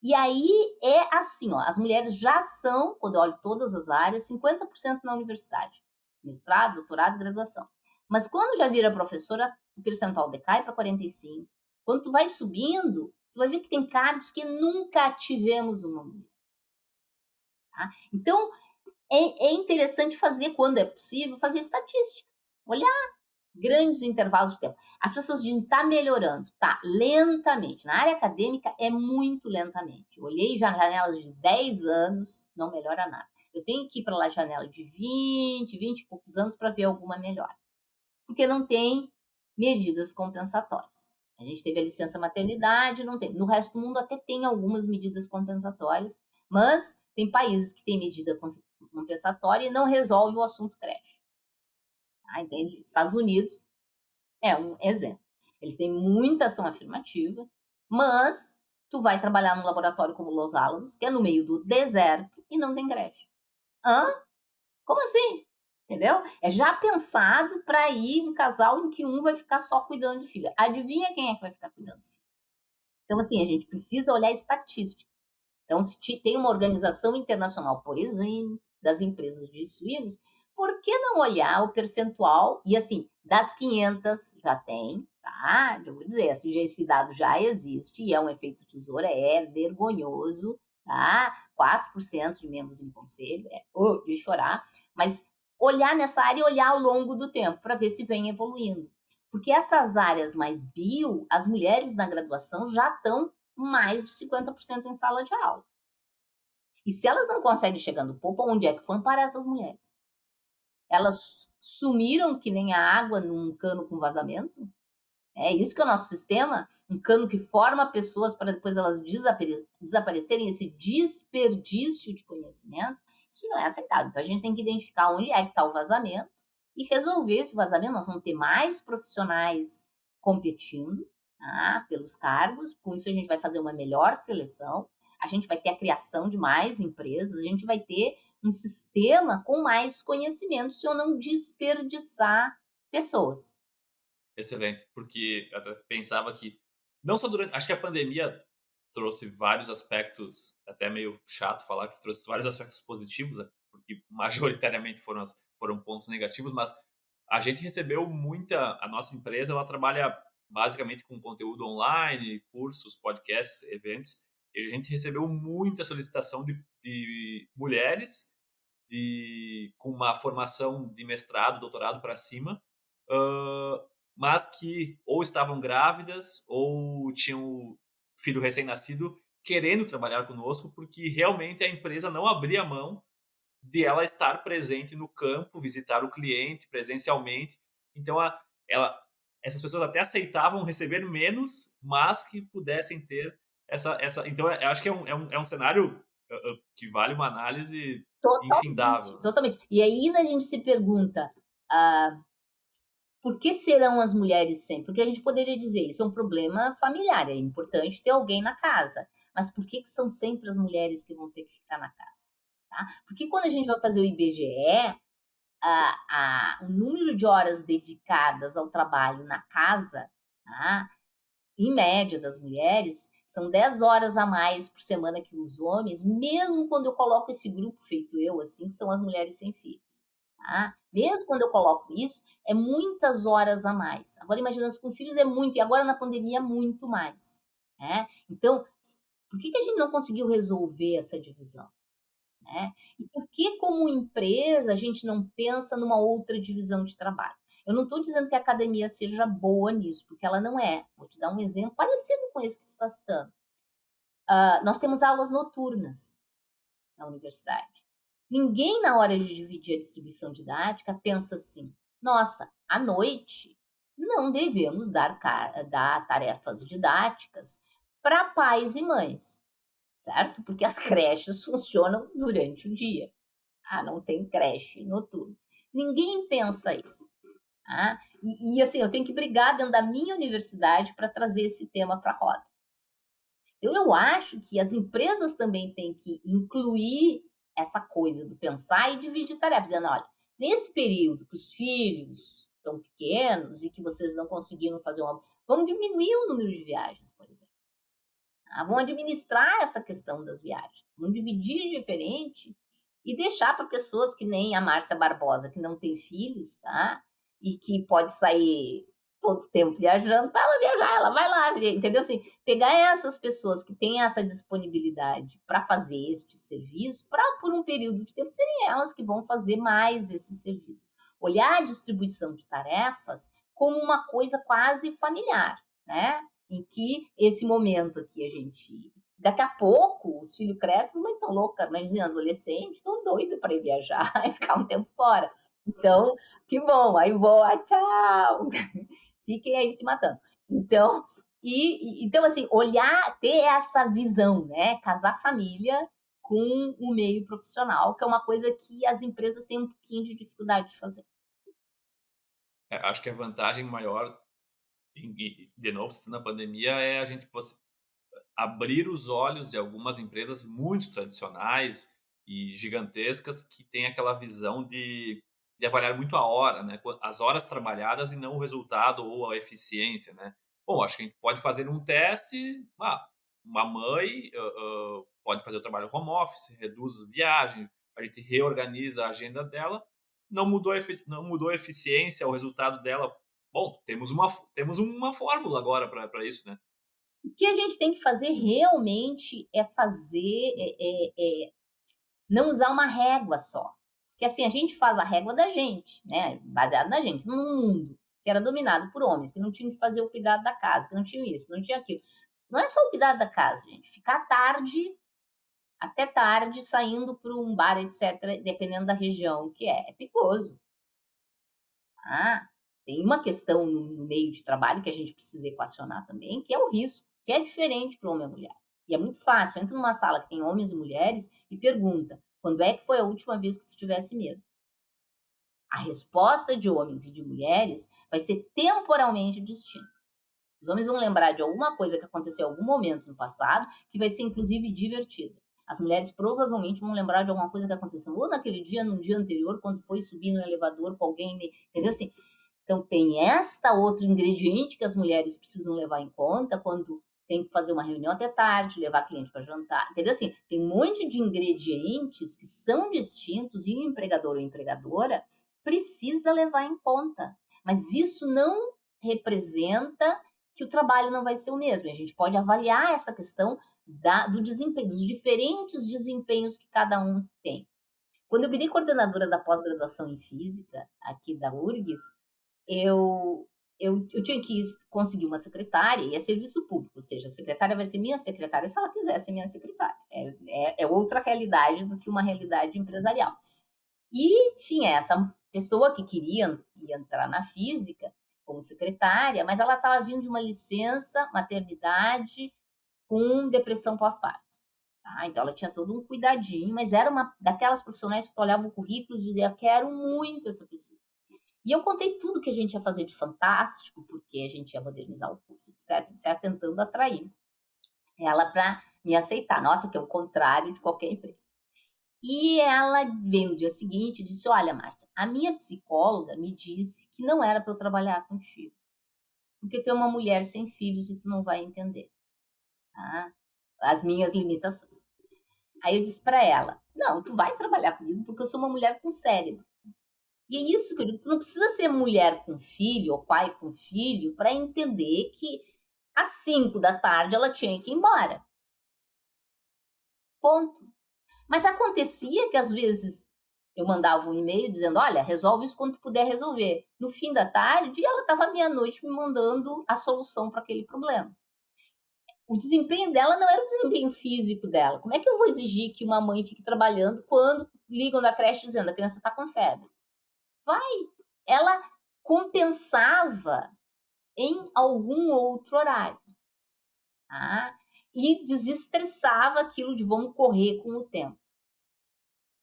E aí é assim, ó, as mulheres já são, quando eu olho todas as áreas, 50% na universidade. Mestrado, doutorado, graduação. Mas quando já vira professora, o percentual decai para 45%. Quando tu vai subindo, tu vai ver que tem cargos que nunca tivemos uma mulher. tá? Então, é interessante fazer, quando é possível, fazer estatística. Olhar grandes intervalos de tempo. As pessoas dizem, está melhorando, tá, lentamente. Na área acadêmica é muito lentamente. Eu olhei já janelas de 10 anos, não melhora nada. Eu tenho que ir para lá janela de 20 e poucos anos para ver alguma melhora. Porque não tem medidas compensatórias. A gente teve a licença maternidade, não tem. No resto do mundo até tem algumas medidas compensatórias, mas tem países que têm medida compensatória e não resolve o assunto creche. Tá? Entende? Estados Unidos é um exemplo. Eles têm muita ação afirmativa, mas tu vai trabalhar num laboratório como Los Alamos, que é no meio do deserto e não tem creche. Hã? Como assim? Entendeu? É já pensado para ir um casal em que um vai ficar só cuidando do filho. Adivinha quem é que vai ficar cuidando do filho? Então, assim, a gente precisa olhar estatística. Então, se tem uma organização internacional, por exemplo, das empresas de suínos, por que não olhar o percentual? E, assim, das 500 já tem, tá? Já vou dizer, esse dado já existe e é um efeito tesoura, é vergonhoso, tá? 4% de membros em conselho, de chorar, mas olhar nessa área e olhar ao longo do tempo para ver se vem evoluindo. Porque essas áreas mais bio, as mulheres na graduação já estão mais de 50% em sala de aula. E se elas não conseguem chegar no topo, onde é que foram parar essas mulheres? Elas sumiram que nem a água num cano com vazamento? É isso que é o nosso sistema? Um cano que forma pessoas para depois elas desaparecerem, esse desperdício de conhecimento? Isso não é aceitável. Então a gente tem que identificar onde é que está o vazamento e resolver esse vazamento. Nós vamos ter mais profissionais competindo, tá, pelos cargos, com isso a gente vai fazer uma melhor seleção, a gente vai ter a criação de mais empresas, a gente vai ter um sistema com mais conhecimento se eu não desperdiçar pessoas. Excelente, porque eu até pensava que não só durante, acho que a pandemia trouxe vários aspectos, até meio chato falar que trouxe vários aspectos positivos, né, porque majoritariamente foram pontos negativos, mas a gente recebeu muita, a nossa empresa, ela trabalha basicamente com conteúdo online, cursos, podcasts, eventos, e a gente recebeu muita solicitação de mulheres com uma formação de mestrado, doutorado para cima, hã, mas que ou estavam grávidas ou tinham filho recém-nascido querendo trabalhar conosco, porque realmente a empresa não abria mão de ela estar presente no campo, visitar o cliente presencialmente. Então essas pessoas até aceitavam receber menos, mas que pudessem ter essa. Então eu acho que é um cenário que vale uma análise Totalmente, infindável, né? totalmente. E aí a gente se pergunta, ah, por que serão as mulheres sempre? Porque a gente poderia dizer, isso é um problema familiar, é importante ter alguém na casa. Mas por que são sempre as mulheres que vão ter que ficar na casa? Tá? Porque quando a gente vai fazer o IBGE, o número de horas dedicadas ao trabalho na casa, tá, em média das mulheres, são 10 horas a mais por semana que os homens, mesmo quando eu coloco esse grupo feito eu, assim, que são as mulheres sem filhos. Tá? Mesmo quando eu coloco isso, é muitas horas a mais. Agora, imagina, com filhos é muito, e agora na pandemia, muito mais. Né? Então, por que a gente não conseguiu resolver essa divisão? Né? E por que, como empresa, a gente não pensa numa outra divisão de trabalho? Eu não estou dizendo que a academia seja boa nisso, porque ela não é. Vou te dar um exemplo parecido com esse que você está citando. Nós temos aulas noturnas na universidade. Ninguém, na hora de dividir a distribuição didática, pensa assim: nossa, à noite não devemos dar tarefas didáticas para pais e mães, certo? Porque as creches funcionam durante o dia. Não tem creche noturna. Ninguém pensa isso. Tá? E assim, eu tenho que brigar dentro da minha universidade para trazer esse tema para a roda. Então, eu acho que as empresas também têm que incluir essa coisa do pensar e dividir tarefas, dizendo, olha, nesse período que os filhos estão pequenos e que vocês não conseguiram fazer uma... Vamos diminuir o número de viagens, por exemplo. Vamos administrar essa questão das viagens. Vamos dividir diferente e deixar para pessoas que nem a Márcia Barbosa, que não tem filhos, tá? E que pode sair todo tempo viajando, para ela viajar, ela vai lá, entendeu? Assim, pegar essas pessoas que têm essa disponibilidade para fazer este serviço, para por um período de tempo serem elas que vão fazer mais esse serviço. Olhar a distribuição de tarefas como uma coisa quase familiar, né? Em que esse momento aqui a gente... Daqui a pouco, os filhos crescem, mas estão loucas, imagina, adolescentes, estão doidos para ir viajar e ficar um tempo fora. Então, que bom, aí voa, tchau, fiquem aí se matando. Então, então assim, olhar, ter essa visão, né? Casar família com o meio profissional, que é uma coisa que as empresas têm um pouquinho de dificuldade de fazer. Acho que a vantagem maior, de novo, citando a pandemia, é a gente abrir os olhos de algumas empresas muito tradicionais e gigantescas que têm aquela visão de avaliar muito a hora, né? As horas trabalhadas e não o resultado ou a eficiência, né? Bom, acho que a gente pode fazer um teste. Uma mãe pode fazer o trabalho home office, reduz viagem, a gente reorganiza a agenda dela, não mudou a eficiência, o resultado dela. Bom, temos uma fórmula agora para isso, né? O que a gente tem que fazer realmente é não usar uma régua só. Porque assim, a gente faz a régua da gente, né? Baseado na gente, num mundo que era dominado por homens, que não tinham que fazer o cuidado da casa, que não tinham isso, que não tinha aquilo. Não é só o cuidado da casa, gente. Ficar até tarde, saindo para um bar, etc., dependendo da região que é perigoso. Tem uma questão no meio de trabalho que a gente precisa equacionar também, que é o risco, que é diferente para o homem e a mulher. E é muito fácil. Entra numa sala que tem homens e mulheres e pergunta: quando é que foi a última vez que tu tivesse medo? A resposta de homens e de mulheres vai ser temporalmente distinta. Os homens vão lembrar de alguma coisa que aconteceu em algum momento no passado, que vai ser inclusive divertida. As mulheres provavelmente vão lembrar de alguma coisa que aconteceu ou naquele dia, num dia anterior, quando foi subir no elevador com alguém, entendeu assim? Então, tem esta outro ingrediente que as mulheres precisam levar em conta quando tem que fazer uma reunião até tarde, levar cliente para jantar, entendeu? Assim, tem um monte de ingredientes que são distintos e o empregador ou empregadora precisa levar em conta. Mas isso não representa que o trabalho não vai ser o mesmo. A gente pode avaliar essa questão do desempenho, dos diferentes desempenhos que cada um tem. Quando eu virei coordenadora da pós-graduação em física, aqui da URGS, eu tinha que conseguir uma secretária, e é serviço público, ou seja, a secretária vai ser minha secretária se ela quiser ser minha secretária. É outra realidade do que uma realidade empresarial. E tinha essa pessoa que queria entrar na física como secretária, mas ela estava vindo de uma licença maternidade com depressão pós-parto. Então ela tinha todo um cuidadinho, mas era uma daquelas profissionais que olhava o currículo e dizia: quero muito essa pessoa. E eu contei tudo que a gente ia fazer de fantástico, porque a gente ia modernizar o curso, etc, etc, tentando atrair ela para me aceitar. Nota que é o contrário de qualquer empresa. E ela veio no dia seguinte e disse: olha, Márcia, a minha psicóloga me disse que não era para eu trabalhar contigo, porque tu é uma mulher sem filhos e tu não vai entender, tá? As minhas limitações. Aí eu disse para ela: não, tu vai trabalhar comigo porque eu sou uma mulher com cérebro. E é isso que eu digo, tu não precisa ser mulher com filho ou pai com filho para entender que às 5 da tarde ela tinha que ir embora. Ponto. Mas acontecia que às vezes eu mandava um e-mail dizendo: olha, resolve isso quando tu puder resolver. No fim da tarde, ela estava meia-noite me mandando a solução para aquele problema. O desempenho dela não era o desempenho físico dela. Como é que eu vou exigir que uma mãe fique trabalhando quando ligam na creche dizendo a criança está com febre? Ela compensava em algum outro horário, tá? E desestressava aquilo de vamos correr com o tempo.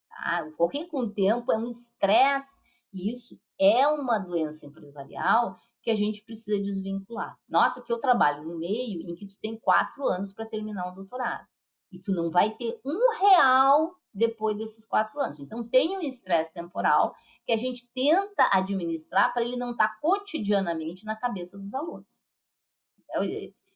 Tá? Correr com o tempo é um estresse, e isso é uma doença empresarial que a gente precisa desvincular. Nota que eu trabalho no meio em que tu tem 4 anos para terminar um doutorado. E tu não vai ter R$1 depois desses 4 anos. Então, tem um estresse temporal que a gente tenta administrar para ele não estar cotidianamente na cabeça dos alunos.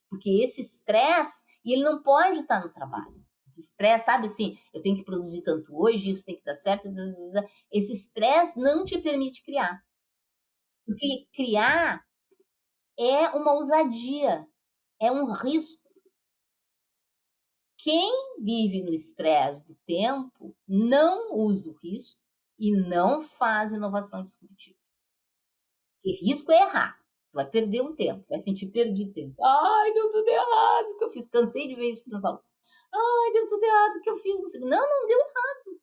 Porque esse estresse, e ele não pode estar no trabalho. Esse estresse, sabe assim, eu tenho que produzir tanto hoje, isso tem que dar certo. Esse estresse não te permite criar. Porque criar é uma ousadia, é um risco. Quem vive no estresse do tempo não usa o risco e não faz inovação disruptiva. E risco é errar. Tu vai perder um tempo, tu vai sentir perdido tempo. Ai, deu tudo errado que eu fiz. Cansei de ver isso com meus alunos. Ai, deu tudo errado que eu fiz. Não, não deu errado.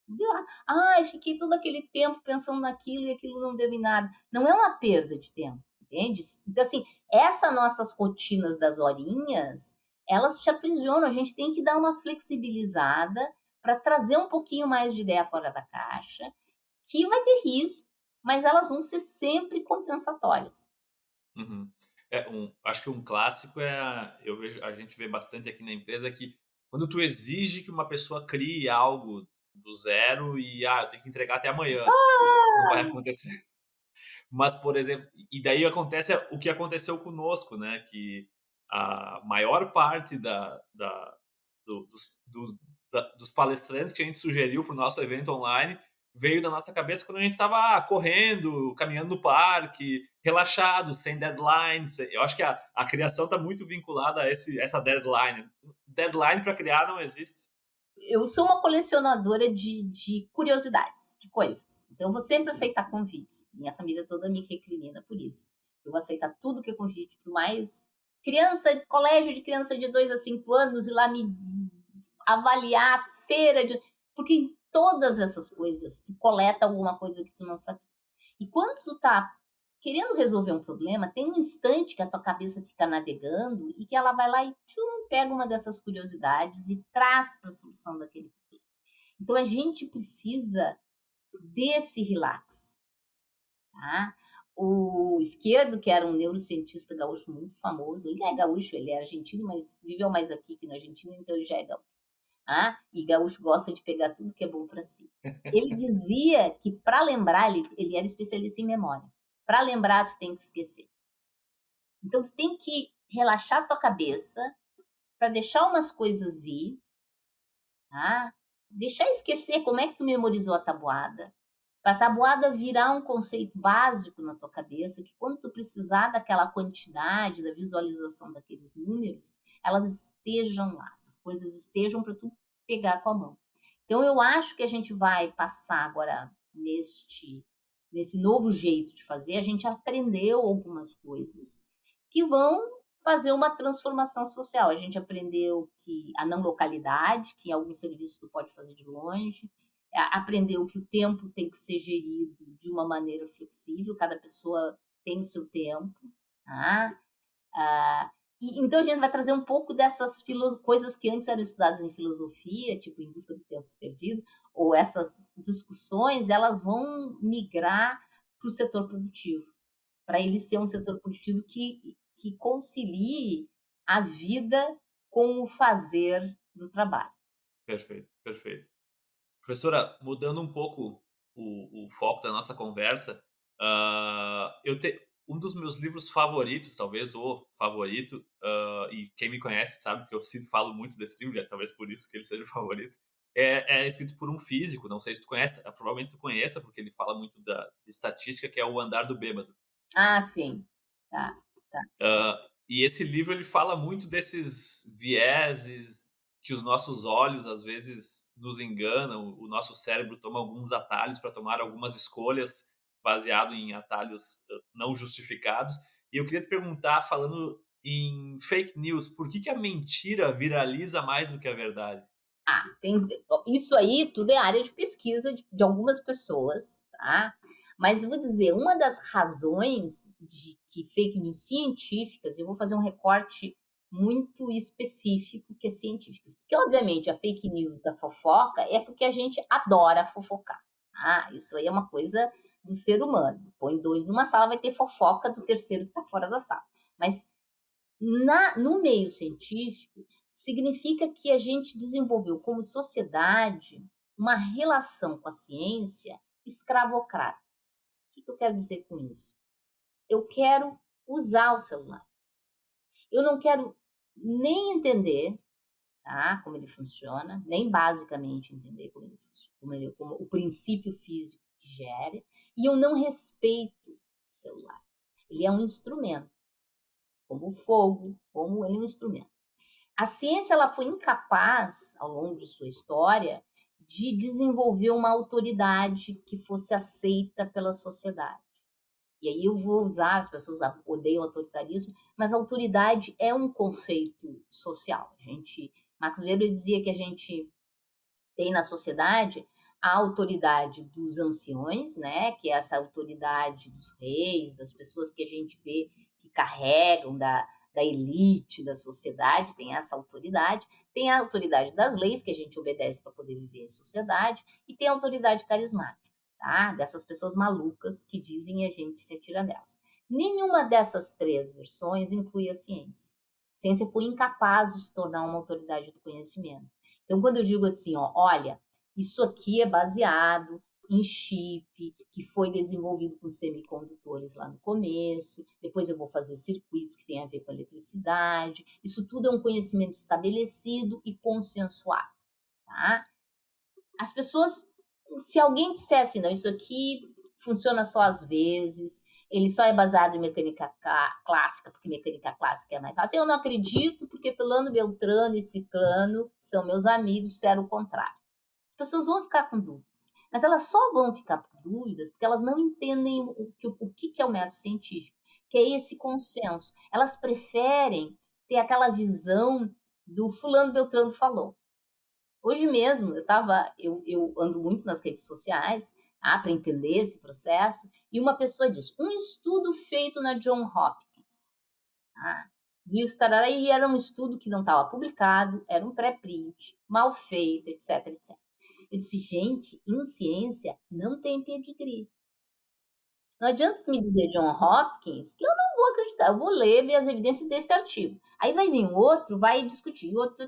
Não deu errado. Ai, fiquei todo aquele tempo pensando naquilo e aquilo não deu em nada. Não é uma perda de tempo, entende? Então, assim, essas nossas rotinas das horinhas, elas te aprisionam. A gente tem que dar uma flexibilizada para trazer um pouquinho mais de ideia fora da caixa, que vai ter risco, mas elas vão ser sempre compensatórias. Uhum. Acho que um clássico eu vejo, a gente vê bastante aqui na empresa que quando tu exige que uma pessoa crie algo do zero e eu tenho que entregar até amanhã, não vai acontecer. Mas, por exemplo, e daí acontece o que aconteceu conosco, né? Que a maior parte dos palestrantes que a gente sugeriu para o nosso evento online veio da nossa cabeça quando a gente estava correndo, caminhando no parque, relaxado, sem deadlines. Eu acho que a criação está muito vinculada a essa deadline. Deadline para criar não existe. Eu sou uma colecionadora de curiosidades, de coisas. Então, eu vou sempre aceitar convites. Minha família toda me recrimina por isso. Eu vou aceitar tudo que é convite, por mais criança, colégio de criança de 2 a 5 anos, e lá me avaliar, feira de. Porque em todas essas coisas, tu coleta alguma coisa que tu não sabia. E quando tu tá querendo resolver um problema, tem um instante que a tua cabeça fica navegando e que ela vai lá e tchum, pega uma dessas curiosidades e traz para a solução daquele problema. Então a gente precisa desse relax. Tá? O Esquerdo, que era um neurocientista gaúcho muito famoso, ele é gaúcho, ele é argentino, mas viveu mais aqui que na Argentina, então ele já é gaúcho. E gaúcho gosta de pegar tudo que é bom para si. Ele dizia que para lembrar, ele era especialista em memória. Para lembrar, tu tem que esquecer. Então, tu tem que relaxar tua cabeça para deixar umas coisas ir, tá? Deixar esquecer como é que tu memorizou a tabuada, para a tabuada virar um conceito básico na tua cabeça, que quando tu precisar daquela quantidade, da visualização daqueles números, elas estejam lá, essas coisas estejam para tu pegar com a mão. Então, eu acho que a gente vai passar agora nesse novo jeito de fazer, a gente aprendeu algumas coisas que vão fazer uma transformação social. A gente aprendeu que a não localidade, que alguns serviços tu pode fazer de longe, aprendeu que o tempo tem que ser gerido de uma maneira flexível, cada pessoa tem o seu tempo. Tá? Então a gente vai trazer um pouco dessas coisas que antes eram estudadas em filosofia, tipo Em Busca do Tempo Perdido, ou essas discussões, elas vão migrar para o setor produtivo, para ele ser um setor produtivo que concilie a vida com o fazer do trabalho. Perfeito, perfeito. Professora, mudando um pouco o foco da nossa conversa, um dos meus livros favoritos, talvez o favorito, e quem me conhece sabe que eu falo muito desse livro, talvez por isso que ele seja o favorito, é escrito por um físico, não sei se tu conhece, provavelmente tu conheça, porque ele fala muito de estatística, que é O Andar do Bêbado. Sim. Tá, tá. E esse livro ele fala muito desses vieses que os nossos olhos às vezes nos enganam, o nosso cérebro toma alguns atalhos para tomar algumas escolhas baseado em atalhos não justificados. E eu queria te perguntar, falando em fake news, por que a mentira viraliza mais do que a verdade? Isso aí tudo é área de pesquisa de algumas pessoas, tá? Mas eu vou dizer, uma das razões de que fake news científicas, eu vou fazer um recorte muito específico que é científicas. Porque, obviamente, a fake news da fofoca é porque a gente adora fofocar. Isso aí é uma coisa do ser humano. Põe 2 numa sala, vai ter fofoca do terceiro que está fora da sala. Mas no meio científico, significa que a gente desenvolveu como sociedade uma relação com a ciência escravocrata. O que eu quero dizer com isso? Eu quero usar o celular. Eu não quero nem entender, tá, como ele funciona, nem basicamente entender como o princípio físico que gera, e eu não respeito o celular. Ele é um instrumento. como o fogo, como ele é um instrumento. A ciência ela foi incapaz, ao longo de sua história, de desenvolver uma autoridade que fosse aceita pela sociedade. E aí eu vou usar, as pessoas odeiam autoritarismo, mas autoridade é um conceito social. Max Weber dizia que a gente tem na sociedade a autoridade dos anciões, né, que é essa autoridade dos reis, das pessoas que a gente vê que carregam da elite da sociedade, tem essa autoridade, tem a autoridade das leis, que a gente obedece para poder viver em sociedade, e tem a autoridade carismática, tá? Dessas pessoas malucas que dizem e a gente se atira nelas. Nenhuma dessas três versões inclui a ciência. A ciência foi incapaz de se tornar uma autoridade do conhecimento. Então, quando eu digo assim, ó, olha, isso aqui é baseado em chip, que foi desenvolvido com semicondutores lá no começo, depois eu vou fazer circuitos que têm a ver com eletricidade, isso tudo é um conhecimento estabelecido e consensuado, tá? As pessoas, se alguém dissesse, não, isso aqui funciona só às vezes, ele só é baseado em mecânica clássica, porque mecânica clássica é mais fácil, eu não acredito, porque fulano, beltrano e ciclano são meus amigos, disseram o contrário. As pessoas vão ficar com dúvidas, mas elas só vão ficar com dúvidas porque elas não entendem o que é o método científico, que é esse consenso. Elas preferem ter aquela visão do fulano, beltrano falou. Hoje mesmo, eu ando muito nas redes sociais, para entender esse processo, e uma pessoa disse, um estudo feito na John Hopkins. Isso, tarará, e era um estudo que não estava publicado, era um pré-print, mal feito, etc, etc. Eu disse, gente, em ciência não tem pedigree. Não adianta me dizer John Hopkins, que eu não vou acreditar. Eu vou ler, ver as evidências desse artigo. Aí vai vir outro, vai discutir, outro,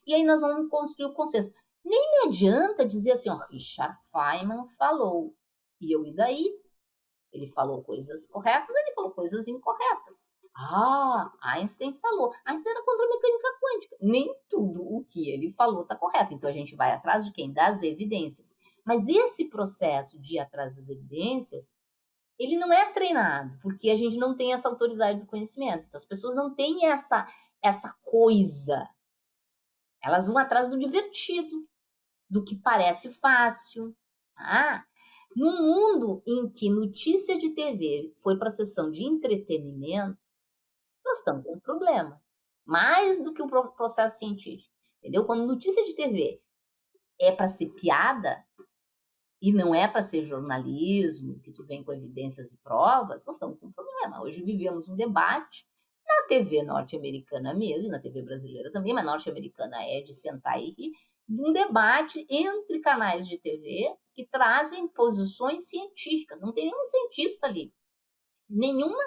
e aí nós vamos construir o consenso. Nem me adianta dizer assim, ó, Richard Feynman falou. E daí? Ele falou coisas corretas, ele falou coisas incorretas. Einstein falou. Einstein era contra a mecânica quântica. Nem tudo o que ele falou está correto. Então a gente vai atrás de quem? Das evidências. Mas esse processo de ir atrás das evidências, ele não é treinado, porque a gente não tem essa autoridade do conhecimento. Então as pessoas não têm essa coisa. Elas vão atrás do divertido, do que parece fácil. Num mundo em que notícia de TV foi para a sessão de entretenimento, nós estamos com um problema. Mais do que o processo científico. Entendeu? Quando notícia de TV é para ser piada e não é para ser jornalismo, que tu vem com evidências e provas, nós estamos com um problema. Hoje vivemos um debate na TV norte-americana mesmo, na TV brasileira também, mas norte-americana é de sentar e rir, um debate entre canais de TV que trazem posições científicas. Não tem nenhum cientista ali. Nenhuma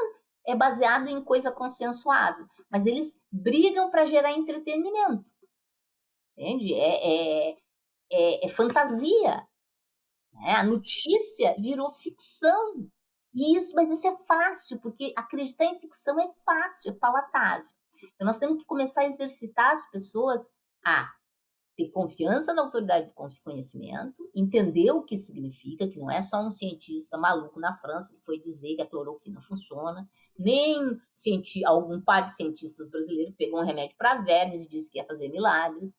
é baseado em coisa consensuada, mas eles brigam para gerar entretenimento. Entende? É fantasia. Né? A notícia virou ficção. Mas isso é fácil, porque acreditar em ficção é fácil, é palatável. Então nós temos que começar a exercitar as pessoas a ter confiança na autoridade do conhecimento, entender o que significa, que não é só um cientista maluco na França que foi dizer que a cloroquina funciona, nem algum par de cientistas brasileiros pegou um remédio para vermes e disse que ia fazer milagres.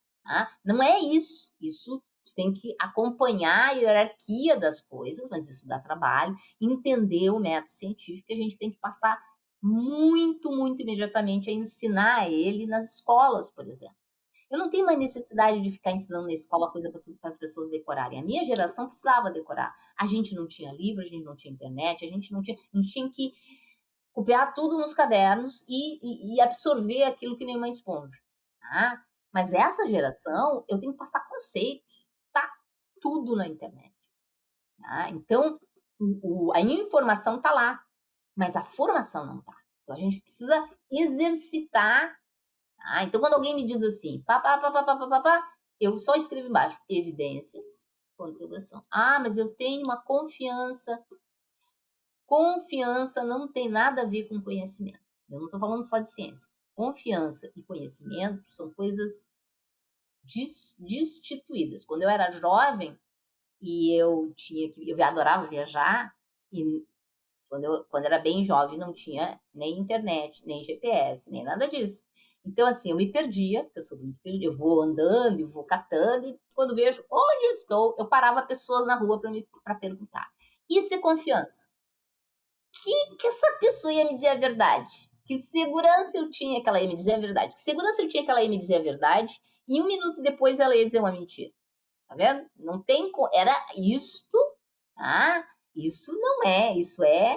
Não é isso. Isso tem que acompanhar a hierarquia das coisas, mas isso dá trabalho, entender o método científico, que a gente tem que passar muito, muito imediatamente a ensinar ele nas escolas, por exemplo. Eu não tenho mais necessidade de ficar ensinando na escola coisa para as pessoas decorarem. A minha geração precisava decorar. A gente não tinha livro, a gente não tinha internet, a gente tinha que copiar tudo nos cadernos e absorver aquilo que nem uma esponja. Mas essa geração, eu tenho que passar conceitos. Tá tudo na internet. Então, a informação está lá, mas a formação não está. Então, a gente precisa exercitar. Então, quando alguém me diz assim, eu só escrevo embaixo, evidências, com interrogação. Mas eu tenho uma confiança. Confiança não tem nada a ver com conhecimento. Eu não estou falando só de ciência. Confiança e conhecimento são coisas destituídas. Quando eu era jovem e eu adorava viajar, e Quando era bem jovem, não tinha nem internet, nem GPS, nem nada disso. Então, assim, eu me perdia, porque eu sou muito perdida. Eu vou andando e vou catando, e quando vejo onde eu estou, eu parava pessoas na rua para perguntar. Isso é confiança. Que essa pessoa ia me dizer a verdade? Que segurança eu tinha que ela ia me dizer a verdade? Que segurança eu tinha que ela ia me dizer a verdade? E 1 minuto depois ela ia dizer uma mentira. Tá vendo? Não tem. Era isto, tá? Isso não é. Isso é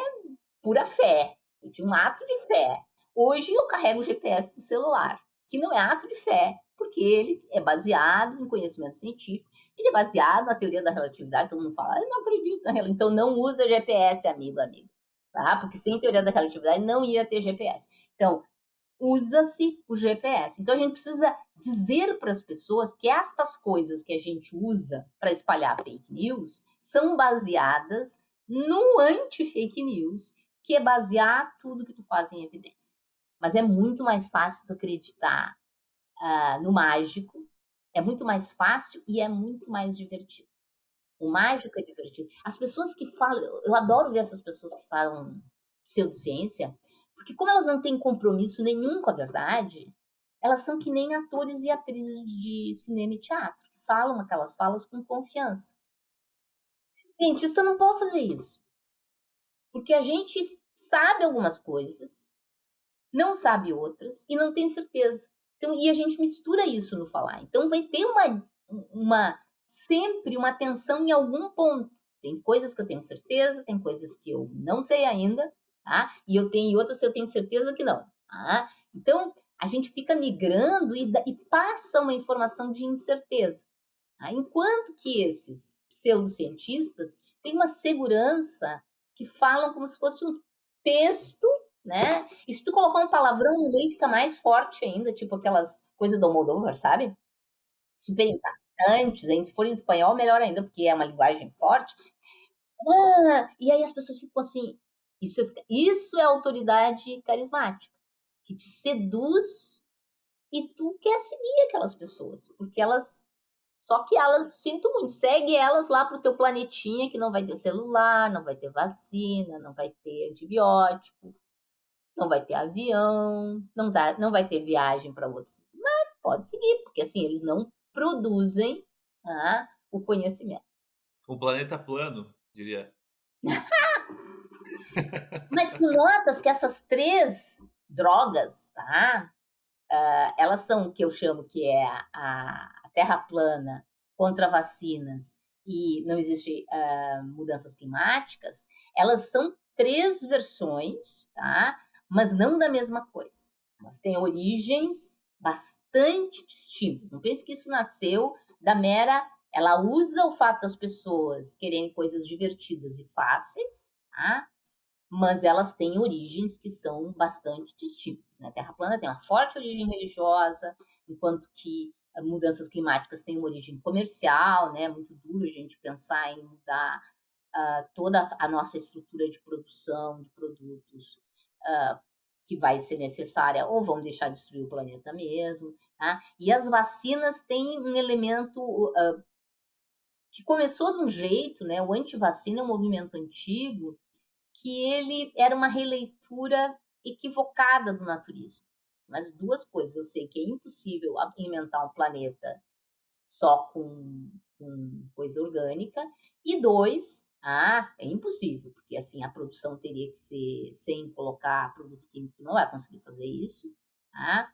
pura fé. Eu tinha um ato de fé. Hoje eu carrego o GPS do celular, que não é ato de fé, porque ele é baseado em conhecimento científico, ele é baseado na teoria da relatividade. Todo mundo fala, eu não acredito na relatividade. Então não usa GPS, amiga. Tá? Porque sem teoria da relatividade não ia ter GPS. Então, usa-se o GPS. Então, a gente precisa dizer para as pessoas que estas coisas que a gente usa para espalhar fake news são baseadas no anti-fake news, que é basear tudo que tu faz em evidência. Mas é muito mais fácil tu acreditar no mágico, é muito mais fácil e é muito mais divertido. O mágico é divertido. As pessoas que falam, eu adoro ver essas pessoas que falam pseudociência, porque como elas não têm compromisso nenhum com a verdade, elas são que nem atores e atrizes de cinema e teatro, que falam aquelas falas com confiança. Cientista não pode fazer isso, porque a gente sabe algumas coisas, não sabe outras e não tem certeza. Então, e a gente mistura isso no falar. Então vai ter sempre uma tensão em algum ponto. Tem coisas que eu tenho certeza, tem coisas que eu não sei ainda, tá? E eu tenho outras que eu tenho certeza que não. Tá? Então, a gente fica migrando e passa uma informação de incerteza. Tá? Enquanto que esses pseudocientistas têm uma segurança que falam como se fosse um texto, né? E se tu colocar um palavrão no meio, fica mais forte ainda, tipo aquelas coisas do Almodóvar, sabe? Super impactantes, hein? Se for em espanhol, melhor ainda, porque é uma linguagem forte. E aí as pessoas ficam assim, isso é autoridade carismática, que te seduz e tu quer seguir aquelas pessoas, porque só que elas, sinto muito, segue elas lá pro teu planetinha, que não vai ter celular, não vai ter vacina, não vai ter antibiótico, não vai ter avião, não vai ter viagem para outros. Mas pode seguir, porque assim, eles não produzem o conhecimento. O planeta plano, diria. Mas tu notas que essas 3 drogas, tá? Elas são o que eu chamo que é a terra plana contra vacinas e não existe mudanças climáticas. Elas são 3 versões, tá? Mas não da mesma coisa. Elas têm origens bastante distintas. Não pense que isso nasceu da mera. Ela usa o fato das pessoas quererem coisas divertidas e fáceis, tá? Mas elas têm origens que são bastante distintas. Né? A Terra plana tem uma forte origem religiosa, enquanto que mudanças climáticas têm uma origem comercial, né? Muito duro a gente pensar em mudar toda a nossa estrutura de produção de produtos que vai ser necessária, ou vão deixar de destruir o planeta mesmo. Tá? E as vacinas têm um elemento que começou de um jeito, né? O antivacina é um movimento antigo, que ele era uma releitura equivocada do naturismo. Mas 2 coisas, eu sei que é impossível alimentar um planeta só com coisa orgânica, e 2, é impossível, porque assim a produção teria que ser sem colocar produto químico, não vai conseguir fazer isso, tá?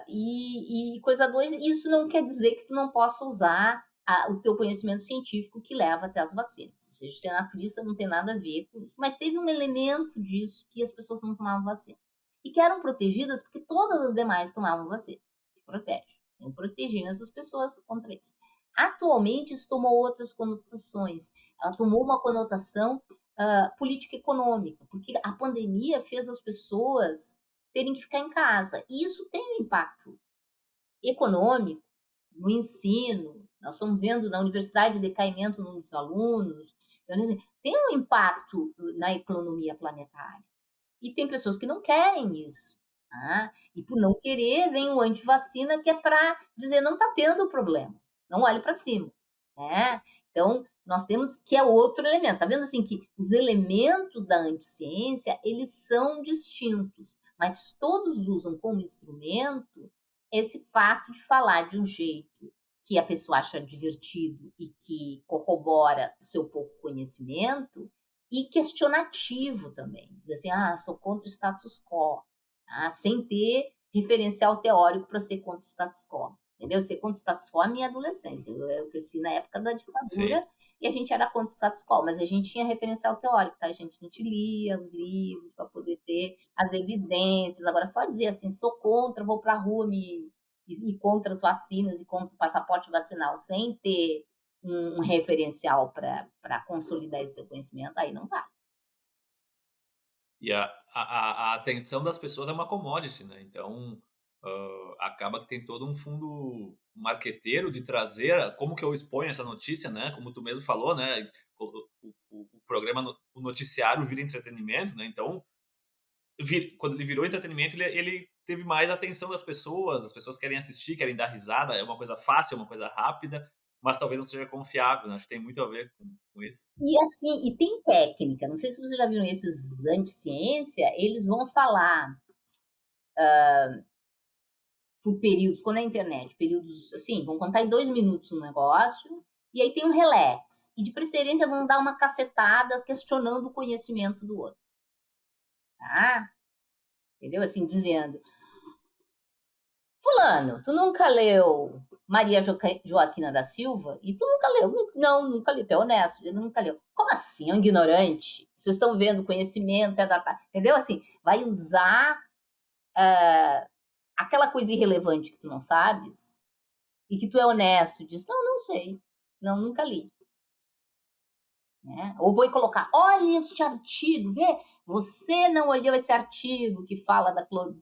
E coisa 2, isso não quer dizer que tu não possa usar o teu conhecimento científico que leva até as vacinas. Ou seja, ser naturista não tem nada a ver com isso. Mas teve um elemento disso que as pessoas não tomavam vacina. E que eram protegidas porque todas as demais tomavam vacina. Que protege. Tem protegendo essas pessoas contra isso. Atualmente, isso tomou outras conotações. Ela tomou uma conotação política econômica, porque a pandemia fez as pessoas terem que ficar em casa. E isso tem um impacto econômico no ensino. Nós estamos vendo na universidade decaimento dos alunos. Então, assim, tem um impacto na economia planetária. E tem pessoas que não querem isso. Tá? E por não querer, vem o antivacina, que é para dizer não está tendo problema. Não olhe para cima. né? Então, nós temos que é outro elemento. Tá vendo assim que os elementos da anticiência, eles são distintos, mas todos usam como instrumento esse fato de falar de um jeito que a pessoa acha divertido e que corrobora o seu pouco conhecimento e questionativo também. Diz assim, sou contra o status quo, sem ter referencial teórico para ser contra o status quo. Entendeu? Ser contra o status quo é a minha adolescência. Eu cresci na época da Sim. ditadura e a gente era contra o status quo, mas a gente tinha referencial teórico, tá? A gente lia os livros para poder ter as evidências. Agora, só dizer assim, sou contra, vou para a rua e contra as vacinas e contra o passaporte vacinal, sem ter um referencial para consolidar esse teu conhecimento, aí não vale. E a atenção das pessoas é uma commodity, né, então, acaba que tem todo um fundo marqueteiro de trazer como que eu exponho essa notícia, né, como tu mesmo falou, né, o programa o noticiário vira entretenimento, né, então, quando ele virou entretenimento, ele teve mais atenção das pessoas, as pessoas querem assistir, querem dar risada, é uma coisa fácil, é uma coisa rápida, mas talvez não seja confiável, né, acho que tem muito a ver com isso. E assim, e tem técnica, não sei se vocês já viram esses anti-ciência, eles vão falar por períodos, quando é internet, períodos assim, vão contar em 2 minutos um negócio, e aí tem um relax. E de preferência vão dar uma cacetada questionando o conhecimento do outro. Tá? Entendeu? Assim, dizendo, fulano, tu nunca leu Maria Joaquina da Silva? E tu nunca leu? Não, nunca li. Tu é honesto, tu nunca leu. Como assim? É um ignorante? Vocês estão vendo, conhecimento é data. Entendeu? Assim, vai usar aquela coisa irrelevante que tu não sabes e que tu é honesto, diz, não, não sei. Não, nunca li. Né? Ou vou colocar, olha este artigo, vê, você não olhou esse artigo que fala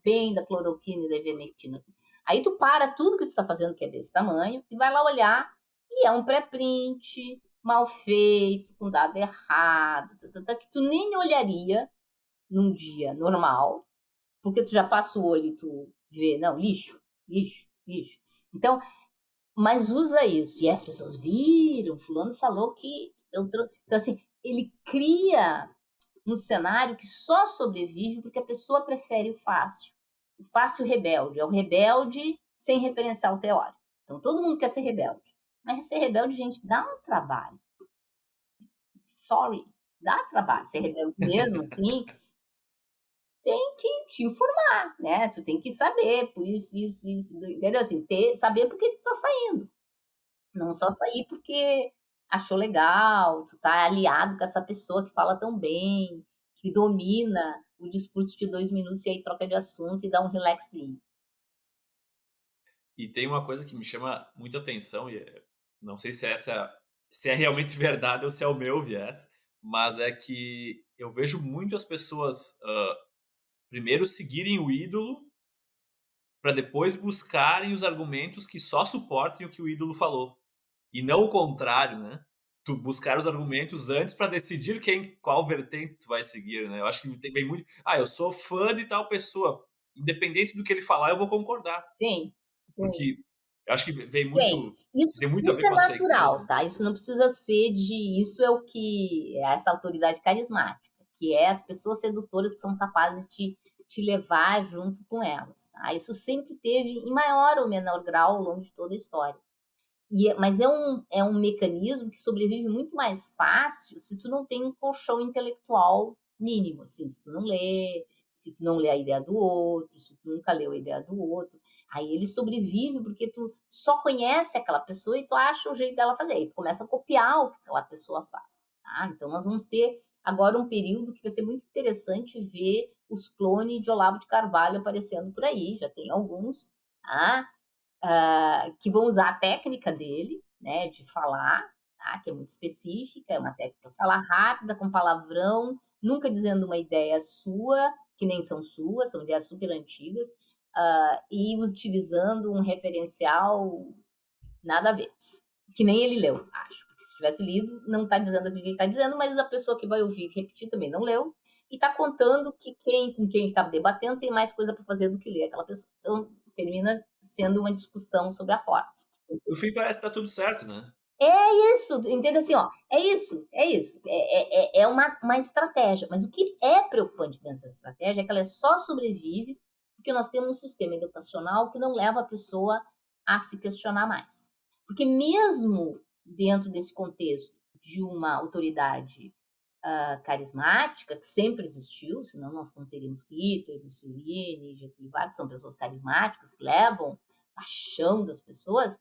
bem da cloroquina e da ivermectina. Aí tu para tudo que tu está fazendo, que é desse tamanho, e vai lá olhar, e é um pré-print, mal feito, com dado errado, que tu nem olharia num dia normal, porque tu já passa o olho e tu vê, não, lixo, lixo, lixo. Então, mas usa isso. E as pessoas viram, fulano falou que... Então, assim, ele cria um cenário que só sobrevive porque a pessoa prefere o fácil. O fácil rebelde. É o rebelde sem referencial teórico. Então, todo mundo quer ser rebelde. Mas ser rebelde, gente, dá um trabalho. Sorry, dá trabalho. Ser rebelde mesmo, assim, tem que te informar, né? Tu tem que saber, por isso, entendeu? Assim, saber porque tu tá saindo. Não só sair porque achou legal, tu tá aliado com essa pessoa que fala tão bem, que domina o discurso de 2 minutos e aí troca de assunto e dá um relaxinho. E tem uma coisa que me chama muita atenção e, não sei se é realmente verdade ou se é o meu viés, mas é que eu vejo muito as pessoas, primeiro seguirem o ídolo, para depois buscarem os argumentos que só suportem o que o ídolo falou. E não o contrário, né. Tu buscar os argumentos antes para decidir qual vertente tu vai seguir, né. Eu acho que vem muito: "Ah, eu sou fã de tal pessoa, independente do que ele falar eu vou concordar", Sim, sim. porque eu acho que Bem, isso tem muito a ver isso é com as fake news, natural, né. tá, isso não precisa ser isso é o que é essa autoridade carismática, que é as pessoas sedutoras que são capazes de te levar junto com elas, tá. Isso sempre teve em maior ou menor grau ao longo de toda a história. Mas é um mecanismo que sobrevive muito mais fácil se tu não tem um colchão intelectual mínimo, assim, se tu não lê a ideia do outro, se tu nunca leu a ideia do outro, aí ele sobrevive porque tu só conhece aquela pessoa e tu acha o jeito dela fazer, aí tu começa a copiar o que aquela pessoa faz, tá? Então nós vamos ter agora um período que vai ser muito interessante ver os clones de Olavo de Carvalho aparecendo por aí, já tem alguns, tá? Que vão usar a técnica dele, né, de falar, tá, que é muito específica, é uma técnica falar rápida, com palavrão, nunca dizendo uma ideia sua, que nem são suas, são ideias super antigas, e utilizando um referencial nada a ver, que nem ele leu, acho, porque se tivesse lido, não está dizendo o que ele está dizendo, mas a pessoa que vai ouvir repetir também não leu, e está contando que com quem estava debatendo tem mais coisa para fazer do que ler aquela pessoa. Então, termina sendo uma discussão sobre a forma. No fim parece que tá tudo certo, né. É isso, entende assim, ó, é isso, é isso. É uma estratégia. Mas o que é preocupante dentro dessa estratégia é que ela só sobrevive porque nós temos um sistema educacional que não leva a pessoa a se questionar mais. Porque mesmo dentro desse contexto de uma autoridade carismática, que sempre existiu, senão nós não teríamos Hitler, Mussolini, Getúlio Vargas, que são pessoas carismáticas, que levam a paixão das pessoas,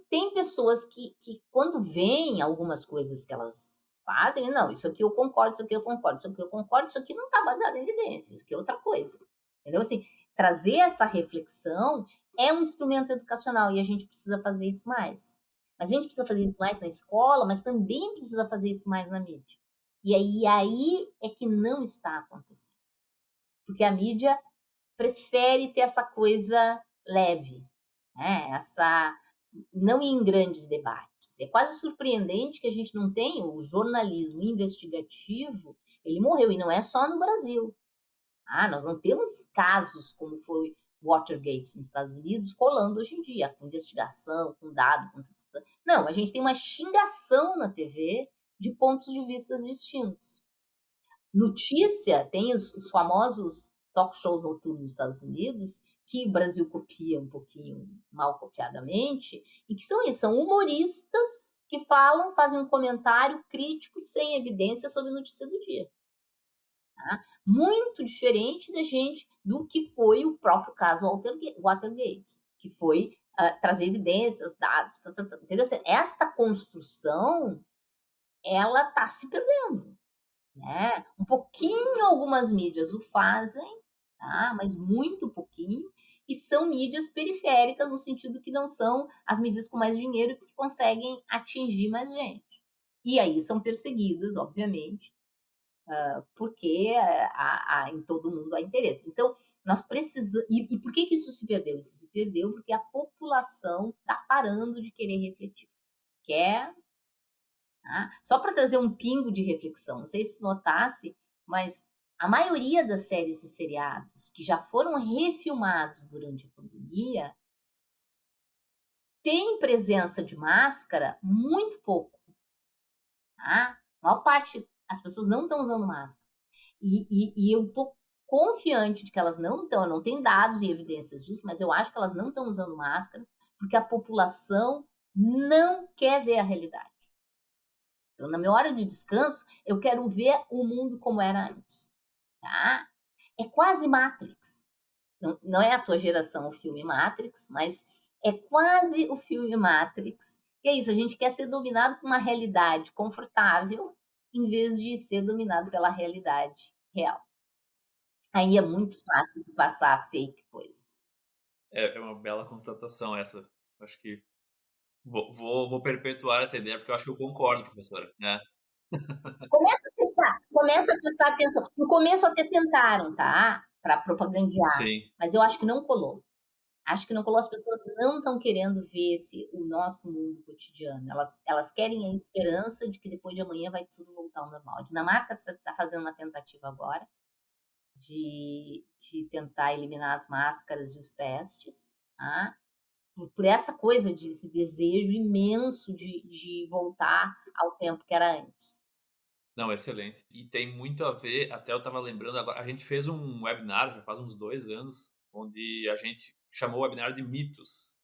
tem pessoas que quando veem algumas coisas que elas fazem, não, isso aqui eu concordo, isso aqui eu concordo, isso aqui eu concordo, isso aqui não está baseado em evidência, isso aqui é outra coisa. Entendeu? Assim, trazer essa reflexão é um instrumento educacional e a gente precisa fazer isso mais. Mas a gente precisa fazer isso mais na escola, mas também precisa fazer isso mais na mídia. E aí é que não está acontecendo. Porque a mídia prefere ter essa coisa leve, né? Não ir em grandes debates. É quase surpreendente que a gente não tenha o jornalismo investigativo, ele morreu, e não é só no Brasil. Nós não temos casos como foi Watergate nos Estados Unidos rolando hoje em dia, com investigação, com dado. Não, a gente tem uma xingação na TV de pontos de vista distintos. Notícia, tem os famosos talk shows noturnos dos Estados Unidos, que o Brasil copia um pouquinho mal copiadamente, e que são isso, são humoristas que fazem um comentário crítico sem evidência sobre a notícia do dia. Tá? Muito diferente do que foi o próprio caso Watergate, que foi trazer evidências, dados, entendeu? Esta construção, ela está se perdendo. Né? Um pouquinho algumas mídias o fazem, tá? Mas muito pouquinho, e são mídias periféricas, no sentido que não são as mídias com mais dinheiro que conseguem atingir mais gente. E aí são perseguidas, obviamente, porque em todo mundo há interesse. Então, nós precisamos... E por que isso se perdeu? Isso se perdeu porque a população está parando de querer refletir. Quer... Só para trazer um pingo de reflexão, não sei se notasse, mas a maioria das séries e seriados que já foram refilmados durante a pandemia tem presença de máscara muito pouco. A maior parte, as pessoas não estão usando máscara. E eu estou confiante de que elas não estão, eu não tenho dados e evidências disso, mas eu acho que elas não estão usando máscara porque a população não quer ver a realidade. Então, na minha hora de descanso, eu quero ver o mundo como era antes. Tá? É quase Matrix. Não é a tua geração o filme Matrix, mas é quase o filme Matrix. Que é isso, a gente quer ser dominado por uma realidade confortável em vez de ser dominado pela realidade real. Aí é muito fácil de passar fake coisas. É uma bela constatação essa. Acho que vou perpetuar essa ideia, porque eu acho que eu concordo, professora, né. Começa a prestar atenção. No começo até tentaram, tá? Para propagandear, Sim. mas eu acho que não colou. Acho que não colou, as pessoas não estão querendo ver o nosso mundo cotidiano. Elas querem a esperança de que depois de amanhã vai tudo voltar ao normal. A Dinamarca está fazendo uma tentativa agora de tentar eliminar as máscaras e os testes, tá? Por essa coisa, esse desejo imenso de voltar ao tempo que era antes. Não, excelente. E tem muito a ver, até eu estava lembrando agora, a gente fez um webinar já faz uns 2 anos, onde a gente chamou o webinar de mitos.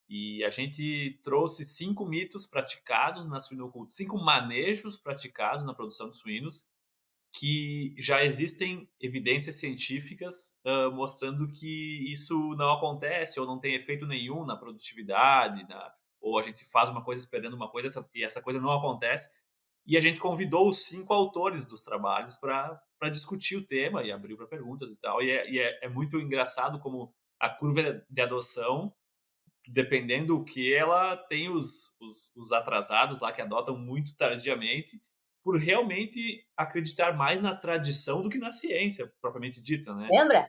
E a gente trouxe 5 mitos praticados na suinocultura, 5 manejos praticados na produção de suínos, que já existem evidências científicas mostrando que isso não acontece ou não tem efeito nenhum na produtividade, ou a gente faz uma coisa esperando uma coisa e essa coisa não acontece. E a gente convidou os 5 autores dos trabalhos para discutir o tema e abriu para perguntas e tal. É muito engraçado como a curva de adoção, dependendo do que, ela tem os atrasados lá que adotam muito tardiamente, por realmente acreditar mais na tradição do que na ciência propriamente dita, né. Lembra?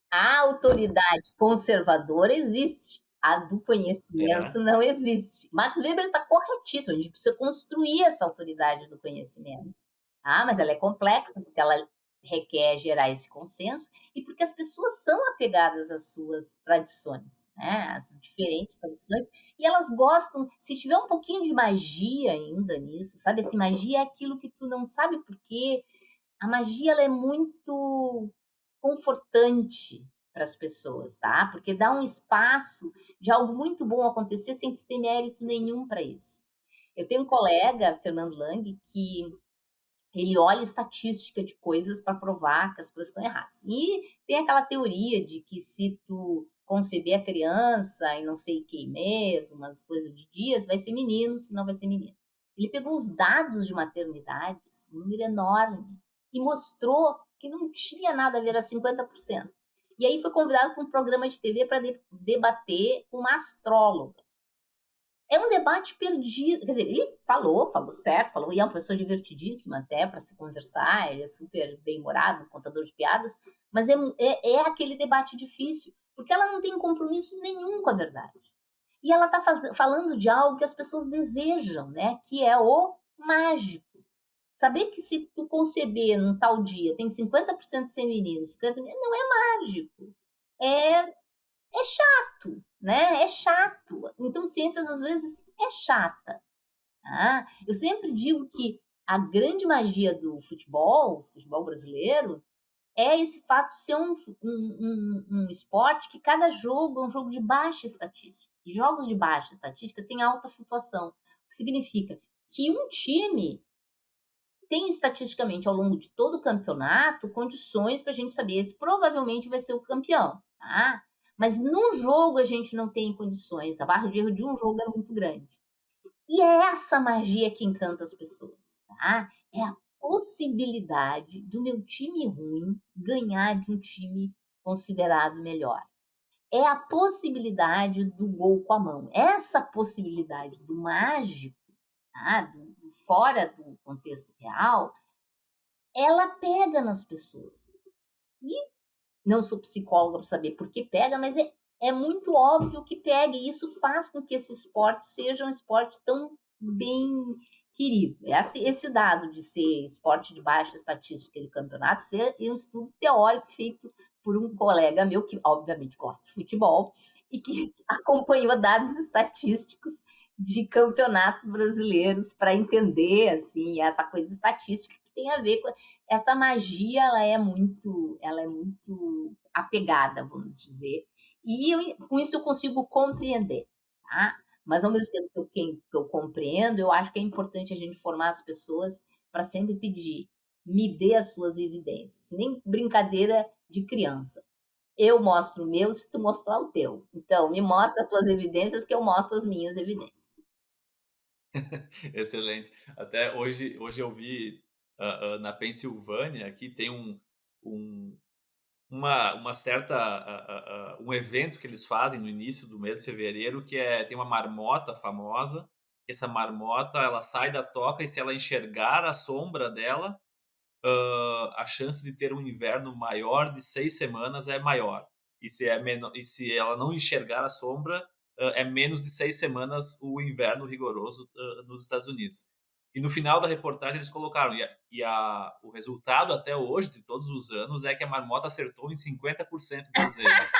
A autoridade conservadora existe, a do É, conhecimento não existe. Max Weber está corretíssimo, a gente precisa construir essa autoridade do conhecimento. Mas ela é complexa, porque ela requer gerar esse consenso e porque as pessoas são apegadas às suas tradições, né, às diferentes tradições, e elas gostam, se tiver um pouquinho de magia ainda nisso, sabe, assim, magia é aquilo que tu não sabe por quê, a magia ela é muito confortante para as pessoas, tá? Porque dá um espaço de algo muito bom acontecer sem tu ter mérito nenhum para isso. Eu tenho um colega, Fernando Lang, que ele olha estatística de coisas para provar que as coisas estão erradas. E tem aquela teoria de que se tu conceber a criança em não sei que mês, umas coisas de dias, vai ser menino, senão vai ser menina. Ele pegou os dados de maternidades, um número enorme, e mostrou que não tinha nada a ver a 50%. E aí foi convidado para um programa de TV para debater com uma astróloga. É um debate perdido, quer dizer, ele falou certo, falou, e é uma pessoa divertidíssima até para se conversar, ele é super bem-humorado, contador de piadas, mas é aquele debate difícil, porque ela não tem compromisso nenhum com a verdade. E ela está falando de algo que as pessoas desejam, né? Que é o mágico. Saber que se tu conceber num tal dia tem 50% feminino, 50% não é mágico. É chato, né? É chato. Então, ciências às vezes é chata. Tá? Eu sempre digo que a grande magia do futebol brasileiro, é esse fato de ser um esporte que cada jogo é um jogo de baixa estatística. E jogos de baixa estatística têm alta flutuação, o que significa que um time tem estatisticamente ao longo de todo o campeonato condições para a gente saber se provavelmente vai ser o campeão, tá? Mas num jogo a gente não tem condições, a barra de erro de um jogo é muito grande. E é essa magia que encanta as pessoas, tá? É a possibilidade do meu time ruim ganhar de um time considerado melhor. É a possibilidade do gol com a mão. Essa possibilidade do mágico, tá? Fora do contexto real, ela pega nas pessoas. E não sou psicóloga para saber por que pega, mas é muito óbvio que pega, e isso faz com que esse esporte seja um esporte tão bem querido. Esse dado de ser esporte de baixa estatística do campeonato é um estudo teórico feito por um colega meu, que obviamente gosta de futebol, e que acompanhou dados estatísticos de campeonatos brasileiros para entender assim essa coisa estatística que tem a ver com essa magia. Ela é muito apegada, vamos dizer, e com isso eu consigo compreender, tá? Mas ao mesmo tempo que eu compreendo, eu acho que é importante a gente formar as pessoas para sempre pedir, me dê as suas evidências, que nem brincadeira de criança. Eu mostro o meu se tu mostrar o teu. Então, me mostra as tuas evidências que eu mostro as minhas evidências. Excelente. Até hoje eu vi, na Pensilvânia, aqui tem um uma certa um evento que eles fazem no início do mês de fevereiro, que tem uma marmota famosa. Essa marmota, ela sai da toca e se ela enxergar a sombra dela, a chance de ter um inverno maior de 6 semanas é maior. E se ela não enxergar a sombra, é menos de 6 semanas o inverno rigoroso, nos Estados Unidos. E no final da reportagem eles colocaram, o resultado até hoje, de todos os anos, é que a marmota acertou em 50% das vezes.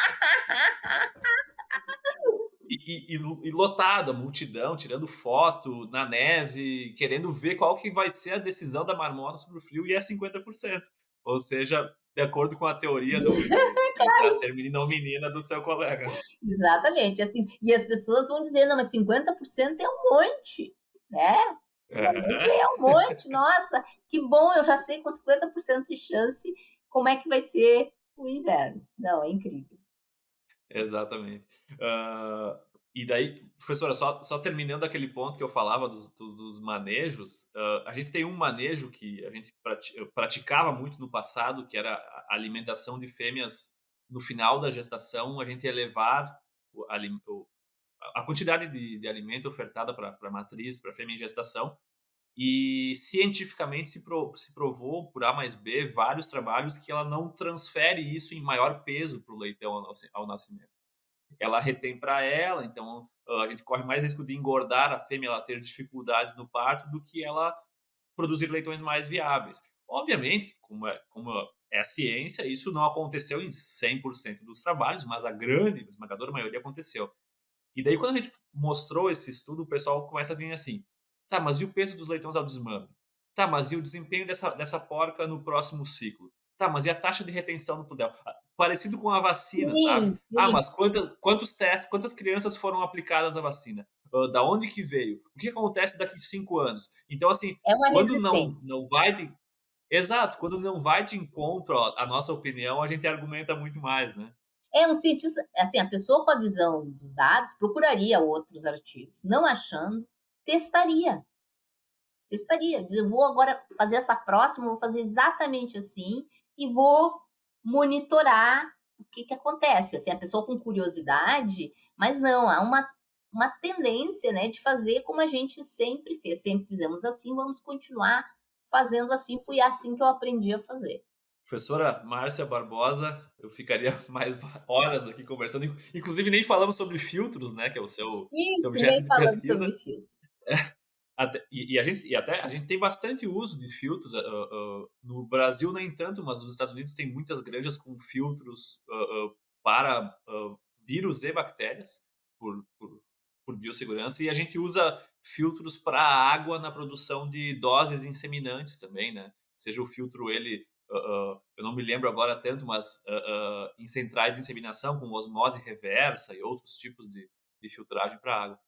E lotado, a multidão tirando foto na neve, querendo ver qual que vai ser a decisão da marmota sobre o frio, e é 50%. Ou seja, de acordo com a teoria de para ser menino ou menina do seu colega. Exatamente, assim, e as pessoas vão dizer: "Não, mas 50% é um monte", né. Vamos Aham. ver, é um monte, nossa, que bom, eu já sei com 50% de chance como é que vai ser o inverno. Não, é incrível. Exatamente. E daí, professora, só terminando aquele ponto que eu falava dos manejos, a gente tem um manejo que a gente praticava muito no passado, que era a alimentação de fêmeas no final da gestação, a gente elevar a quantidade de alimento ofertada para a matriz, para a fêmea em gestação, e cientificamente se provou, por A mais B, vários trabalhos, que ela não transfere isso em maior peso para o leitão ao nascimento. Ela retém para ela, então a gente corre mais risco de engordar a fêmea, ela ter dificuldades no parto, do que ela produzir leitões mais viáveis. Obviamente, como é a ciência, isso não aconteceu em 100% dos trabalhos, mas a grande, esmagadora maioria aconteceu. E daí quando a gente mostrou esse estudo, o pessoal começa a vir assim: "Tá, mas e o peso dos leitões ao desmame? Tá, mas e o desempenho dessa porca no próximo ciclo? Tá, mas e a taxa de retenção no pudel?" Parecido com a vacina, Sim, sabe. "Ah, sim. mas quantos testes, quantas crianças foram aplicadas a vacina? Da onde que veio? O que acontece daqui 5 anos?" Então, assim, É uma quando resistência. não vai de exato, quando não vai de encontro à nossa opinião, a gente argumenta muito mais, né. É um cientista, assim, a pessoa com a visão dos dados procuraria outros artigos. Não achando, testaria. Testaria. Dizer, eu vou agora fazer essa próxima, vou fazer exatamente assim e vou monitorar o que que acontece. Assim, a pessoa com curiosidade, mas não, há uma tendência, né, de fazer como a gente sempre fez. Sempre fizemos assim, vamos continuar fazendo assim. Foi assim que eu aprendi a fazer. Professora Márcia Barbosa, eu ficaria mais horas aqui conversando, inclusive nem falamos sobre filtros, né, que é o seu Isso, objeto nem de falamos pesquisa. sobre filtro. E até a gente tem bastante uso de filtros, no Brasil nem tanto, mas nos Estados Unidos tem muitas granjas com filtros, para, vírus e bactérias, por biossegurança, e a gente usa filtros para água na produção de doses inseminantes também, né. Seja o filtro ele, eu não me lembro agora tanto, mas, em centrais de inseminação com osmose reversa e outros tipos de filtragem para água.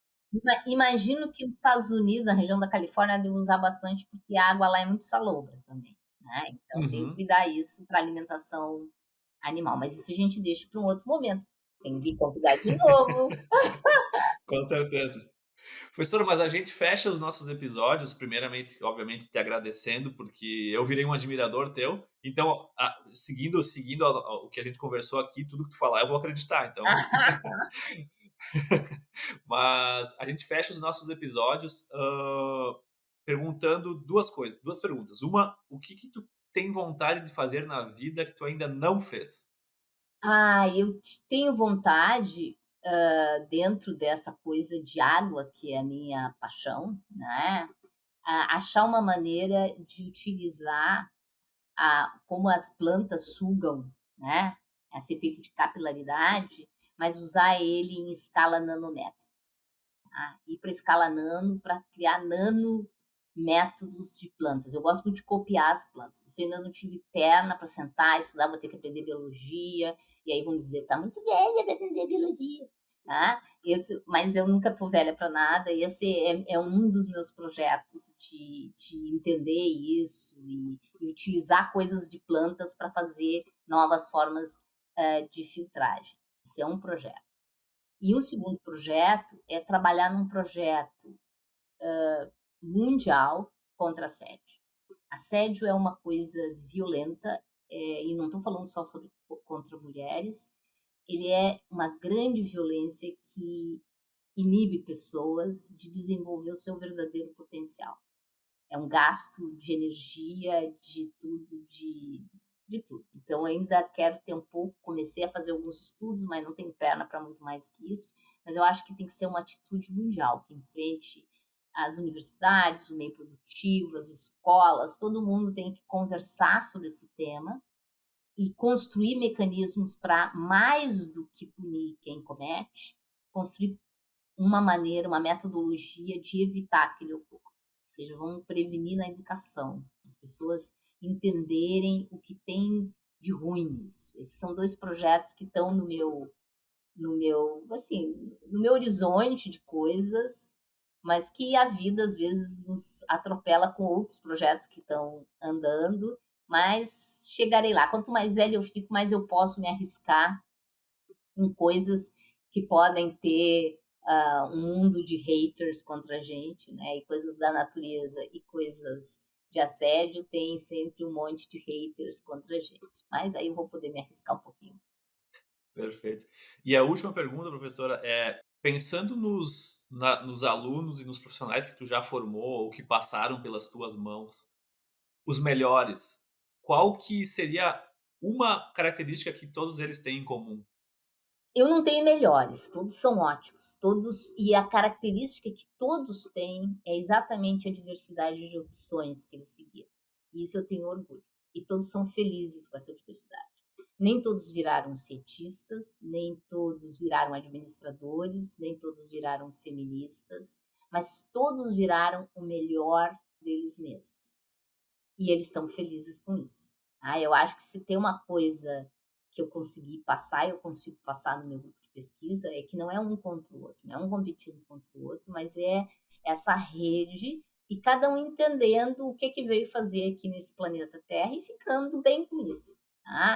Imagino que nos Estados Unidos, na região da Califórnia, deve usar bastante, porque a água lá é muito salobra também, né, então tem que Uhum. cuidar isso para alimentação animal, mas isso a gente deixa para um outro momento. Tem que convidar de novo. Com certeza. Professor, mas a gente fecha os nossos episódios, primeiramente, obviamente, te agradecendo, porque eu virei um admirador teu. Então, seguindo o que a gente conversou aqui, tudo que tu falar, eu vou acreditar. Então, mas a gente fecha os nossos episódios perguntando duas coisas, duas perguntas. Uma, o que que tu tem vontade de fazer na vida que tu ainda não fez? Eu tenho vontade, dentro dessa coisa de água, que é a minha paixão, né, achar uma maneira de utilizar como as plantas sugam, né, esse efeito de capilaridade, mas usar ele em escala nanométrica. Ir para escala nano para criar nano métodos de plantas. Eu gosto muito de copiar as plantas. Se eu ainda não tive perna para sentar, estudar, vou ter que aprender biologia. E aí vão dizer, tá muito velha para aprender biologia. Mas eu nunca tô velha para nada. E esse é um dos meus projetos de entender isso e utilizar coisas de plantas para fazer novas formas de filtragem. Esse é um projeto. E o segundo projeto é trabalhar num projeto mundial contra assédio. Assédio é uma coisa violenta, e não estou falando só sobre contra mulheres. Ele é uma grande violência que inibe pessoas de desenvolver o seu verdadeiro potencial. É um gasto de energia, de tudo, de tudo. Então, ainda quero ter um pouco. Comecei a fazer alguns estudos, mas não tenho perna para muito mais que isso. Mas eu acho que tem que ser uma atitude mundial, que enfrente as universidades, o meio produtivo, as escolas, todo mundo tem que conversar sobre esse tema e construir mecanismos para, mais do que punir quem comete, construir uma maneira, uma metodologia de evitar que ele ocorra. Ou seja, vamos prevenir na educação, as pessoas entenderem o que tem de ruim nisso. Esses são dois projetos que estão no meu horizonte de coisas, mas que a vida às vezes nos atropela com outros projetos que estão andando, mas chegarei lá. Quanto mais velha eu fico, mais eu posso me arriscar em coisas que podem ter um mundo de haters contra a gente, né? E coisas da natureza e coisas de assédio tem sempre um monte de haters contra a gente. Mas aí eu vou poder me arriscar um pouquinho. Perfeito. E a última pergunta, professora, é pensando nos alunos e nos profissionais que tu já formou ou que passaram pelas tuas mãos, os melhores, qual que seria uma característica que todos eles têm em comum? Eu não tenho melhores, todos são ótimos, todos, e a característica que todos têm é exatamente a diversidade de opções que eles seguiram. E isso eu tenho orgulho. E todos são felizes com essa diversidade. Nem todos viraram cientistas, nem todos viraram administradores, nem todos viraram feministas, mas todos viraram o melhor deles mesmos. E eles estão felizes com isso. Eu acho que se tem uma coisa que eu consegui passar, eu consigo passar no meu grupo de pesquisa, é que não é um contra o outro, não é um competindo contra o outro, mas é essa rede e cada um entendendo o que veio fazer aqui nesse planeta Terra e ficando bem com isso.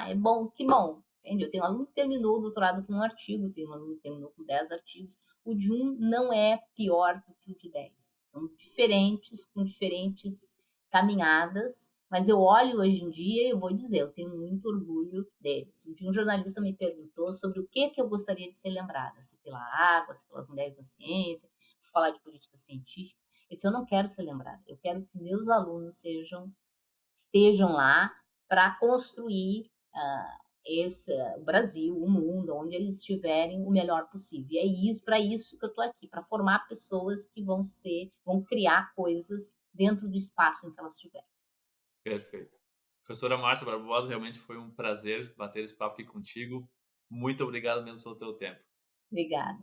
É bom, que bom. Entende? Eu tenho um aluno que terminou o doutorado com um artigo, tenho um aluno que terminou com 10 artigos. O de um não é pior do que o de 10. São diferentes, com diferentes caminhadas, mas eu olho hoje em dia e eu vou dizer, eu tenho muito orgulho deles. Um dia um jornalista me perguntou sobre o que eu gostaria de ser lembrada, se pela água, se pelas mulheres da ciência, por falar de política científica. Eu disse, eu não quero ser lembrada, eu quero que meus alunos estejam lá para construir o Brasil, o mundo, onde eles estiverem o melhor possível. E é isso, para isso que eu estou aqui, para formar pessoas que vão criar coisas dentro do espaço em que elas estiverem. Perfeito. Professora Márcia Barbosa, realmente foi um prazer bater esse papo aqui contigo. Muito obrigado mesmo pelo teu tempo. Obrigada.